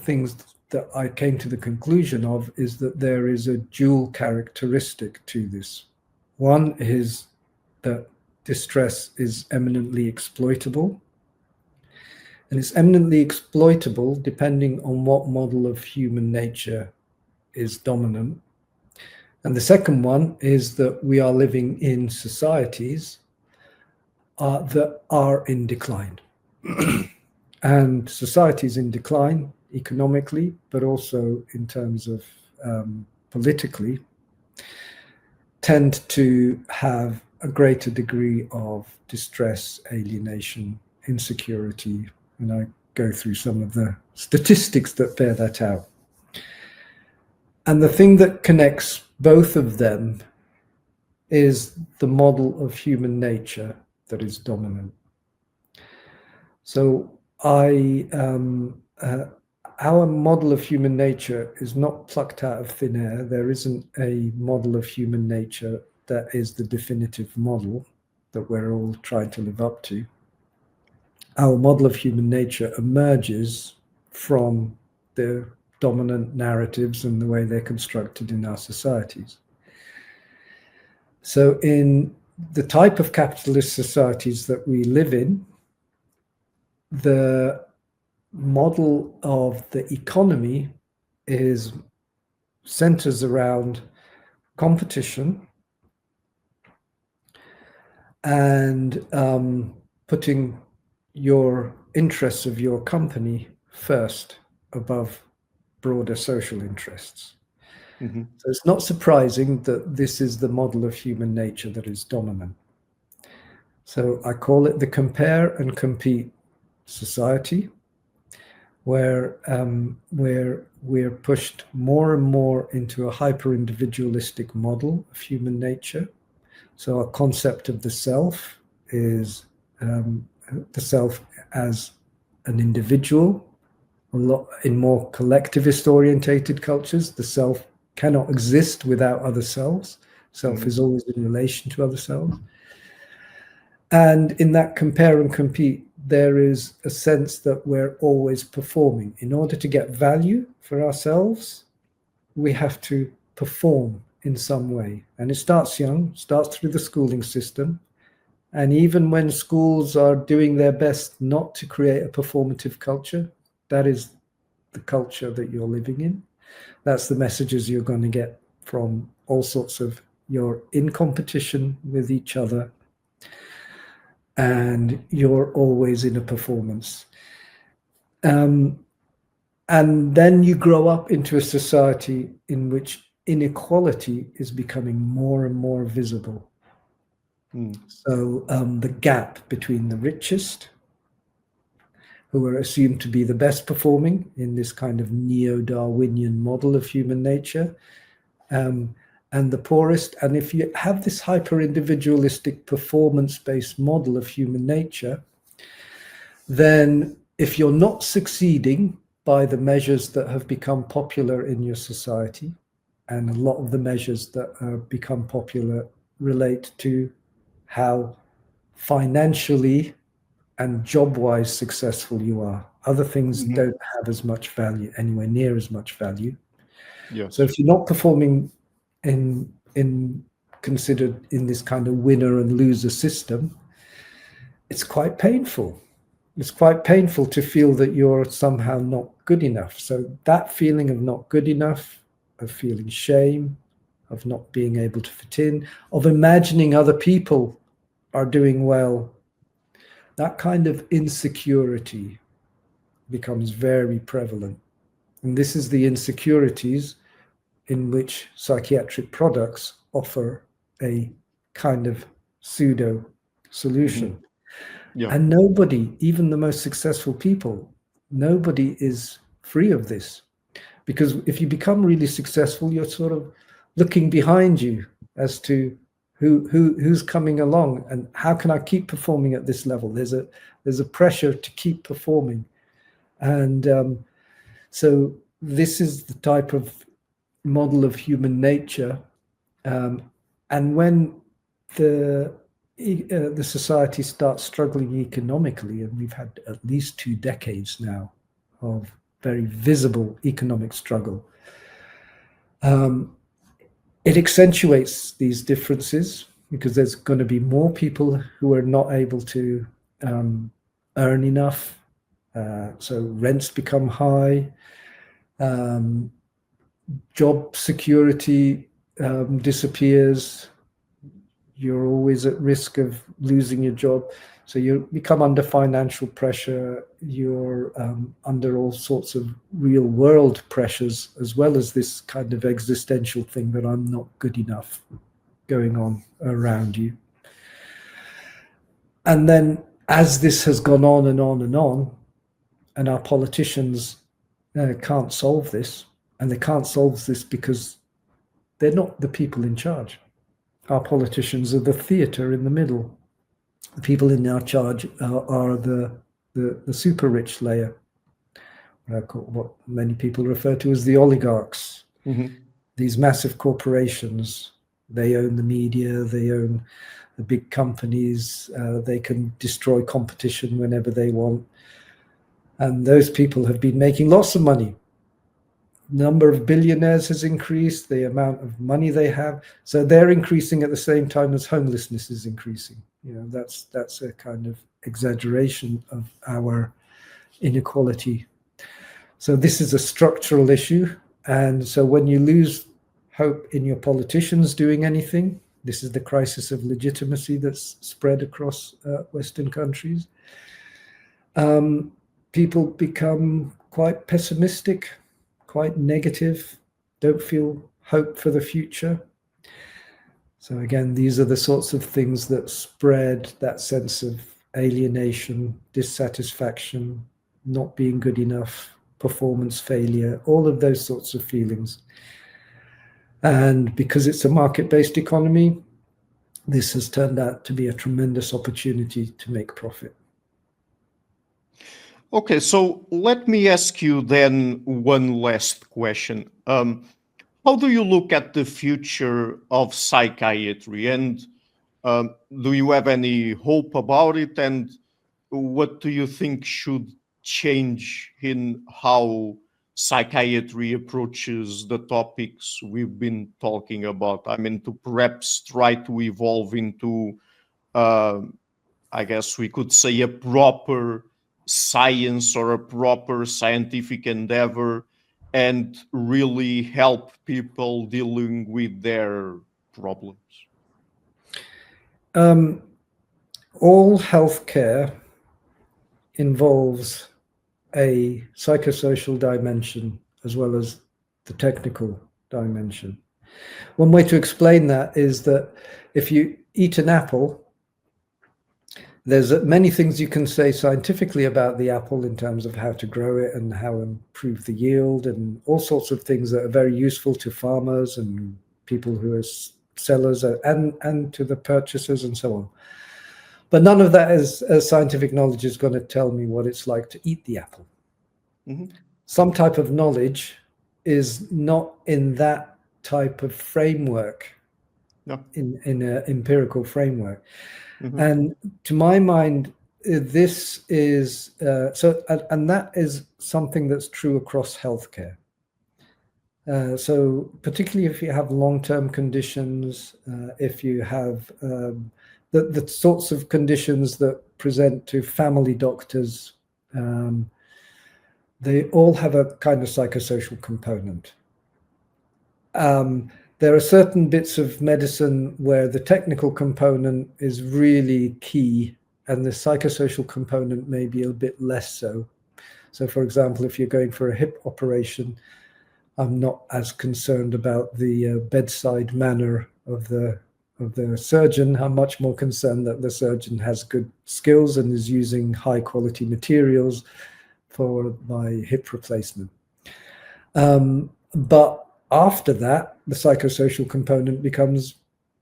things that I came to the conclusion of is that there is a dual characteristic to this. One is that distress is eminently exploitable. And it's eminently exploitable depending on what model of human nature is dominant. And the second one is that we are living in societies that are in decline. And societies in decline economically, but also in terms of politically, tend to have a greater degree of distress, alienation, insecurity. And I go through some of the statistics that bear that out. And the thing that connects both of them is the model of human nature that is dominant. So our model of human nature is not plucked out of thin air. There isn't a model of human nature that is the definitive model that we're all trying to live up to. Our model of human nature emerges from the dominant narratives and the way they're constructed in our societies. So in the type of capitalist societies that we live in, the model of the economy centers around competition and putting your interests of your company first above broader social interests. Mm-hmm. So it's not surprising that this is the model of human nature that is dominant. So I call it the compare and compete society, where we're pushed more and more into a hyper-individualistic model of human nature. So a concept of the self is the self as an individual. A lot in more collectivist orientated cultures, the self cannot exist without other selves. Self is always in relation to other selves. And in that compare and compete, there is a sense that we're always performing. In order to get value for ourselves, we have to perform in some way. And it starts young, starts through the schooling system. And even when schools are doing their best not to create a performative culture, that is the culture that you're living in. That's the messages you're going to get from all sorts of, you're in competition with each other and you're always in a performance. And then you grow up into a society in which inequality is becoming more and more visible. So the gap between the richest, who are assumed to be the best performing in this kind of neo-Darwinian model of human nature, and the poorest. And if you have this hyper-individualistic performance-based model of human nature, then if you're not succeeding by the measures that have become popular in your society, and a lot of the measures that have become popular relate to how financially and job-wise successful you are. Other things don't have as much value, anywhere near as much value. Yes. So if you're not performing in considered in this kind of winner and loser system, it's quite painful. It's quite painful to feel that you're somehow not good enough. So that feeling of not good enough, of feeling shame, of not being able to fit in, of imagining other people are doing well, that kind of insecurity becomes very prevalent. And this is the insecurities in which psychiatric products offer a kind of pseudo solution. Yeah. And nobody, even the most successful people, nobody is free of this. Because if you become really successful, you're sort of looking behind you as to who's coming along and how can I keep performing at this level. There's a pressure to keep performing. And so this is the type of model of human nature. And when the society starts struggling economically, and we've had at least 2 decades now of very visible economic struggle, it accentuates these differences because there's going to be more people who are not able to earn enough. So rents become high. Job security disappears. You're always at risk of losing your job. So you become under financial pressure. You're under all sorts of real world pressures, as well as this kind of existential thing that I'm not good enough going on around you. And then as this has gone on and on and on, and our politicians can't solve this, and they can't solve this because they're not the people in charge. Our politicians are the theatre in the middle. The people in our charge are the super rich layer, what many people refer to as the oligarchs. These massive corporations, they own the media, they own the big companies, they can destroy competition whenever they want. And those people have been making lots of money. Number of billionaires has increased, the amount of money they have. So they're increasing at the same time as homelessness is increasing. That's a kind of exaggeration of our inequality. So this is a structural issue. And so when you lose hope in your politicians doing anything, this is the crisis of legitimacy that's spread across Western countries. People become quite pessimistic, quite negative, don't feel hope for the future. So again, these are the sorts of things that spread that sense of alienation, dissatisfaction, not being good enough, performance failure, all of those sorts of feelings. And because it's a market-based economy, this has turned out to be a tremendous opportunity to make profit. Okay, so let me ask you then one last question. How do you look at the future of psychiatry, and do you have any hope about it? And what do you think should change in how psychiatry approaches the topics we've been talking about? I mean, to perhaps try to evolve into, I guess we could say, a proper science or a proper scientific endeavor, and really help people dealing with their problems. All healthcare involves a psychosocial dimension as well as the technical dimension. One way to explain that is that if you eat an apple, there's many things you can say scientifically about the apple in terms of how to grow it and how to improve the yield and all sorts of things that are very useful to farmers and people who are sellers and to the purchasers and so on. But none of that as scientific knowledge is going to tell me what it's like to eat the apple. Mm-hmm. Some type of knowledge is not in that type of framework, no. in an empirical framework. Mm-hmm. And to my mind, this is and that is something that's true across healthcare. So particularly if you have long-term conditions, if you have the sorts of conditions that present to family doctors, they all have a kind of psychosocial component. There are certain bits of medicine where the technical component is really key and the psychosocial component may be a bit less so. So for example, if you're going for a hip operation, I'm not as concerned about the bedside manner of the surgeon. I'm much more concerned that the surgeon has good skills and is using high quality materials for my hip replacement. But after that, the psychosocial component becomes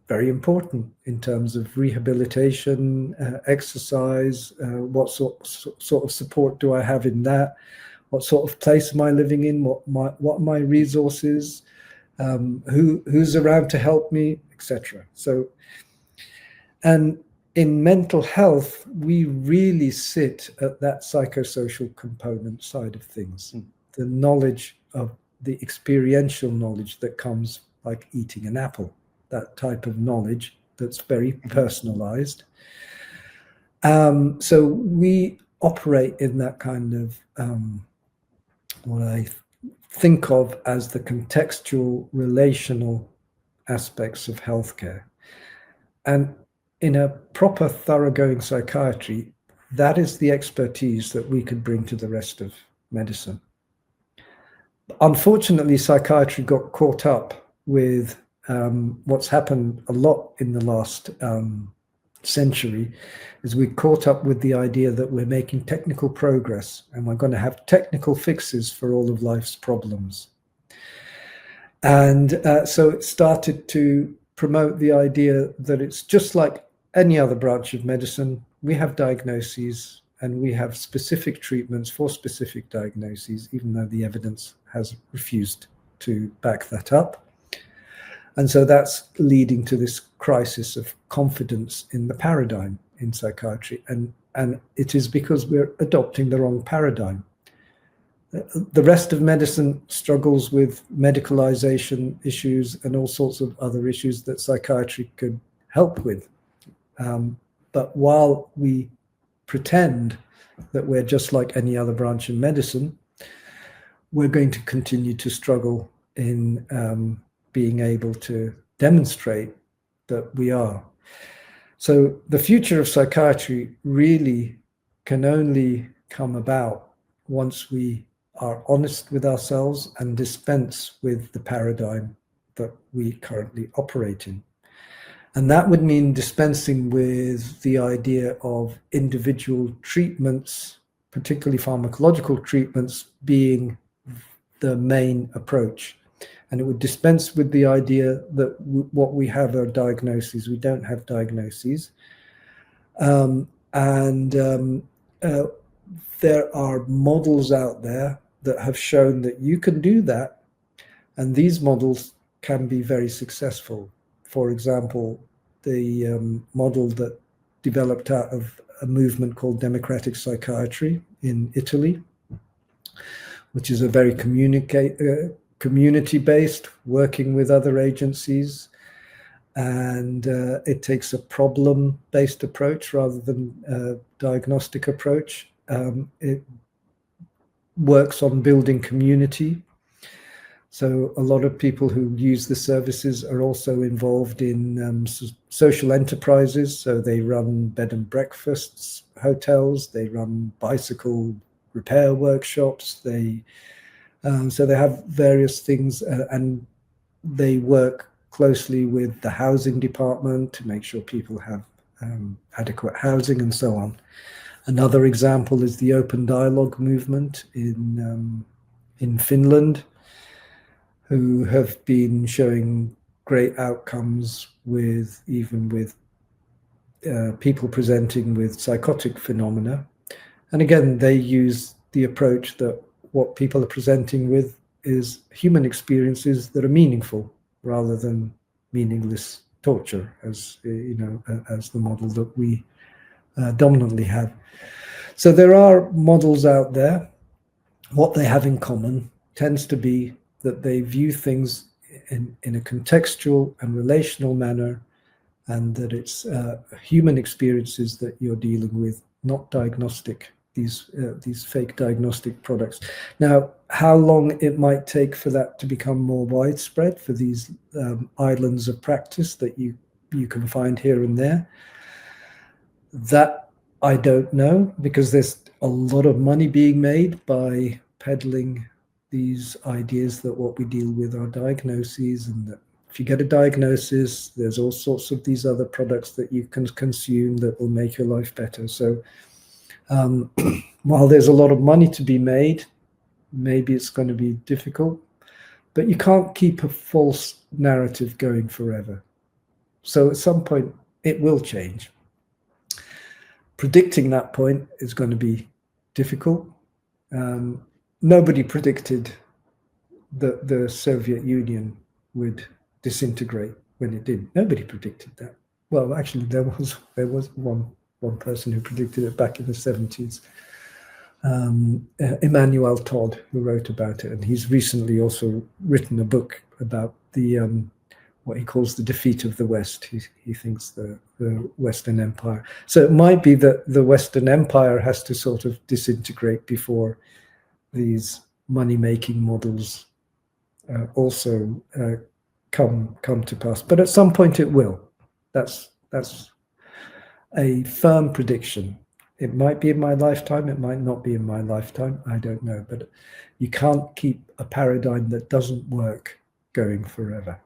very important in terms of rehabilitation, exercise, what sort of support do I have in that? What sort of place am I living in? What are my resources? Who's around to help me, etc. So, and in mental health, we really sit at that psychosocial component side of things. The knowledge of the experiential knowledge that comes like eating an apple, that type of knowledge that's very personalized. So we operate in that kind of what I think of as the contextual relational aspects of healthcare. And in a proper thoroughgoing psychiatry, that is the expertise that we could bring to the rest of medicine. Unfortunately, psychiatry got caught up with what's happened a lot in the last century, is we caught up with the idea that we're making technical progress and we're going to have technical fixes for all of life's problems. And so it started to promote the idea that it's just like any other branch of medicine. We have diagnoses and we have specific treatments for specific diagnoses, even though the evidence has refused to back that up. And so that's leading to this crisis of confidence in the paradigm in psychiatry. And and it is because we're adopting the wrong paradigm. The rest of medicine struggles with medicalization issues and all sorts of other issues that psychiatry could help with. But while we pretend that we're just like any other branch in medicine, we're going to continue to struggle in being able to demonstrate that we are. So the future of psychiatry really can only come about once we are honest with ourselves and dispense with the paradigm that we currently operate in. And that would mean dispensing with the idea of individual treatments, particularly pharmacological treatments, being the main approach. And it would dispense with the idea that what we have are diagnoses. We don't have diagnoses. There are models out there that have shown that you can do that. And these models can be very successful. For example, the model that developed out of a movement called democratic psychiatry in Italy, which is a very community-based, working with other agencies. And it takes a problem-based approach rather than a diagnostic approach. It works on building community. So a lot of people who use the services are also involved in social enterprises. So they run bed and breakfasts, hotels, they run bicycle repair workshops. So they have various things, and they work closely with the housing department to make sure people have adequate housing and so on. Another example is the open dialogue movement in Finland, who have been showing great outcomes with people presenting with psychotic phenomena. And again, they use the approach that what people are presenting with is human experiences that are meaningful rather than meaningless torture, as as the model that we dominantly have. So there are models out there. What they have in common tends to be that they view things in a contextual and relational manner, and that it's human experiences that you're dealing with, not diagnostic, these fake diagnostic products. Now, how long it might take for that to become more widespread, for these islands of practice that you can find here and there, that I don't know, because there's a lot of money being made by peddling these ideas that what we deal with are diagnoses, and that if you get a diagnosis, there's all sorts of these other products that you can consume that will make your life better. So while there's a lot of money to be made, maybe it's going to be difficult, but you can't keep a false narrative going forever. So at some point, it will change. Predicting that point is going to be difficult. Nobody predicted that the Soviet Union would disintegrate when it did. Nobody predicted that. Well, actually, there was one person who predicted it back in the 70s. Emmanuel Todd, who wrote about it, and he's recently also written a book about the what he calls the defeat of the West. He thinks the Western Empire. So it might be that the Western Empire has to sort of disintegrate before these money-making models also come to pass. But at some point it will. That's a firm prediction. It might be in my lifetime, it might not be in my lifetime, I don't know. But you can't keep a paradigm that doesn't work going forever.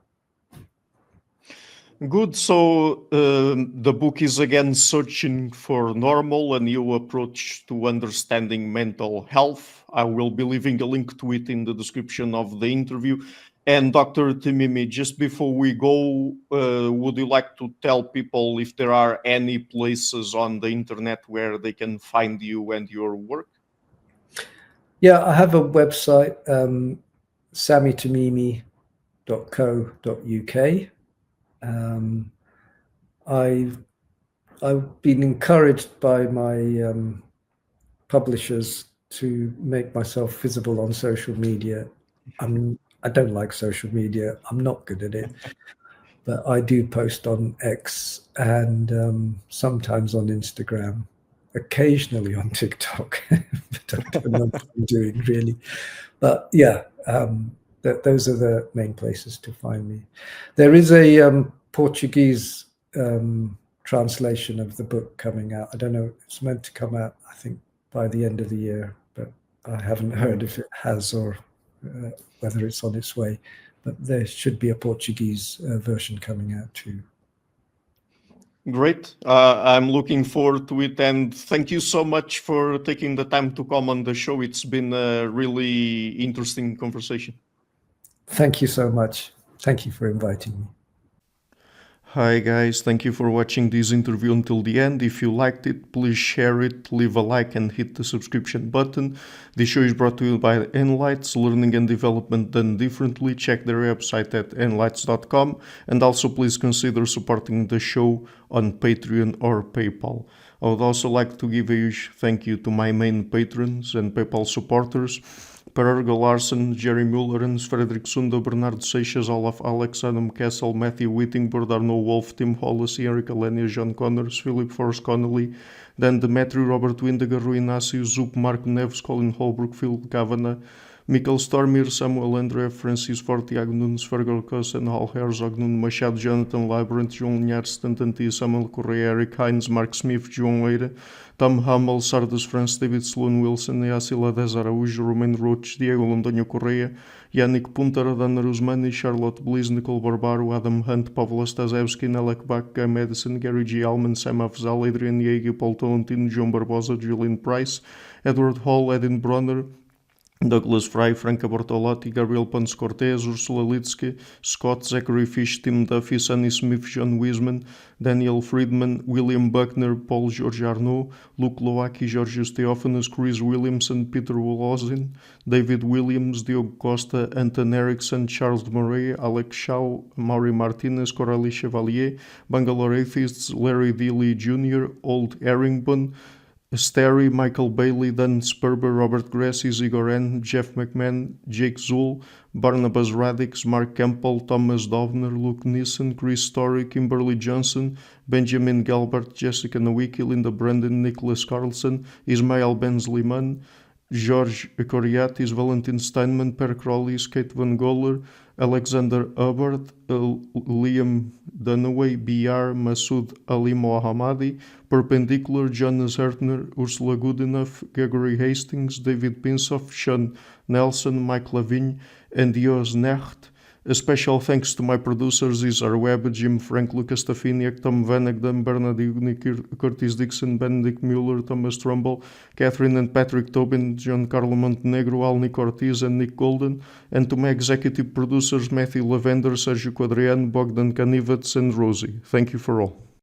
Good. So the book is again searching for normal, a new approach to understanding mental health. I will be leaving a link to it in the description of the interview. And Dr. Timimi, just before we go, would you like to tell people if there are any places on the internet where they can find you and your work? Yeah, I have a website, samitimimi.co.uk. I I've been encouraged by my publishers to make myself visible on social media. I don't like social media. I'm not good at it, but I do post on X and sometimes on Instagram, occasionally on TikTok, but I don't know what I'm doing really. But yeah, those are the main places to find me. There is a Portuguese translation of the book coming out. I don't know, it's meant to come out, I think, by the end of the year, but I haven't heard if it has or whether it's on its way. But there should be a Portuguese version coming out too. Great. I'm looking forward to it, and thank you so much for taking the time to come on the show. It's been a really interesting conversation. Thank you so much. Thank you for inviting me. Hi guys, thank you for watching this interview until the end. If you liked it, please share it, leave a like and hit the subscription button. This show is brought to you by Enlights, learning and development done differently. Check their website at enlights.com, and also please consider supporting the show on Patreon or PayPal. I would also like to give a huge thank you to my main patrons and PayPal supporters: Per Ergo Larsen, Jerry Mullerens, Frederick Sunda, Bernardo Seixas, Olaf Alex, Adam Kessel, Matthew Whittingburg, Arno Wolf, Tim Hollis, Eric Alenia, John Connors, Philip Forrest Connolly, Dan Demetrio, Robert Windiger, Rui Inácio, Zup, Mark Neves, Colin Holbrook, Phil Kavanagh, Mikkel Stormir, Samuel André, Francis Ford, Tiago Nunes, Fergal Cossen, Hal Herzog, Nuno Machado, Jonathan Labyrinth, João Linhares, Stantantia, Samuel Correia, Eric Hines, Mark Smith, João Eira, Tom Hummel, Sardus France, David Sloan Wilson, Yacila Dez Araújo, Romain Roach, Diego Londonho Correia, Yannick Punter, Dana Rusmani, Charlotte Bliss, Nicole Barbaro, Adam Hunt, Pavlo Stasevski, Nelek Bach, Guy Madison, Gary G. Allman, Sam Afzal, Adrian Yeager, Paul Tolentino, João Barbosa, Julian Price, Edward Hall, Edin Bronner, Douglas Fry, Franca Bortolotti, Gabriel Ponce Cortez, Ursula Litsky, Scott, Zachary Fish, Tim Duffy, Sonny Smith, John Wiseman, Daniel Friedman, William Buckner, Paul George Arnaud, Luke Loaki, Georgios Theophanos, Chris Williamson, Peter Wolozin, David Williams, Diogo Costa, Anton Erickson, Charles Murray, Alex Shaw, Maury Martinez, Coralie Chevalier, Bangalore Atheists, Larry D. Lee Jr., Old Erringbon, Sterry, Michael Bailey, Dan Sperber, Robert Grassi, Zigoren, Jeff McMahon, Jake Zool, Barnabas Radix, Mark Campbell, Thomas Dovner, Luke Nissen, Chris Story, Kimberly Johnson, Benjamin Galbert, Jessica Nowicki, Linda Brandon, Nicholas Carlson, Ismail Benzliman, George Coriatis, Valentin Steinman, Per Crowley, Kate Van Goller, Alexander Hubbard, Liam Dunaway, BR, Masood Ali Mohammadi, Perpendicular, Jonas Hertner, Ursula Goodenough, Gregory Hastings, David Pinsoff, Sean Nelson, Mike Lavigne, and Dios Necht. A special thanks to my producers: Isar Webb, Jim Frank, Lucas Stafiniak, Tom Vanagdam, Bernard Ugni, Curtis Dixon, Benedict Mueller, Thomas Trumbull, Catherine and Patrick Tobin, Giancarlo Montenegro, Alni Ortiz, and Nick Golden, and to my executive producers Matthew Lavender, Sergio Quadriano, Bogdan Kanivets, and Rosie. Thank you for all.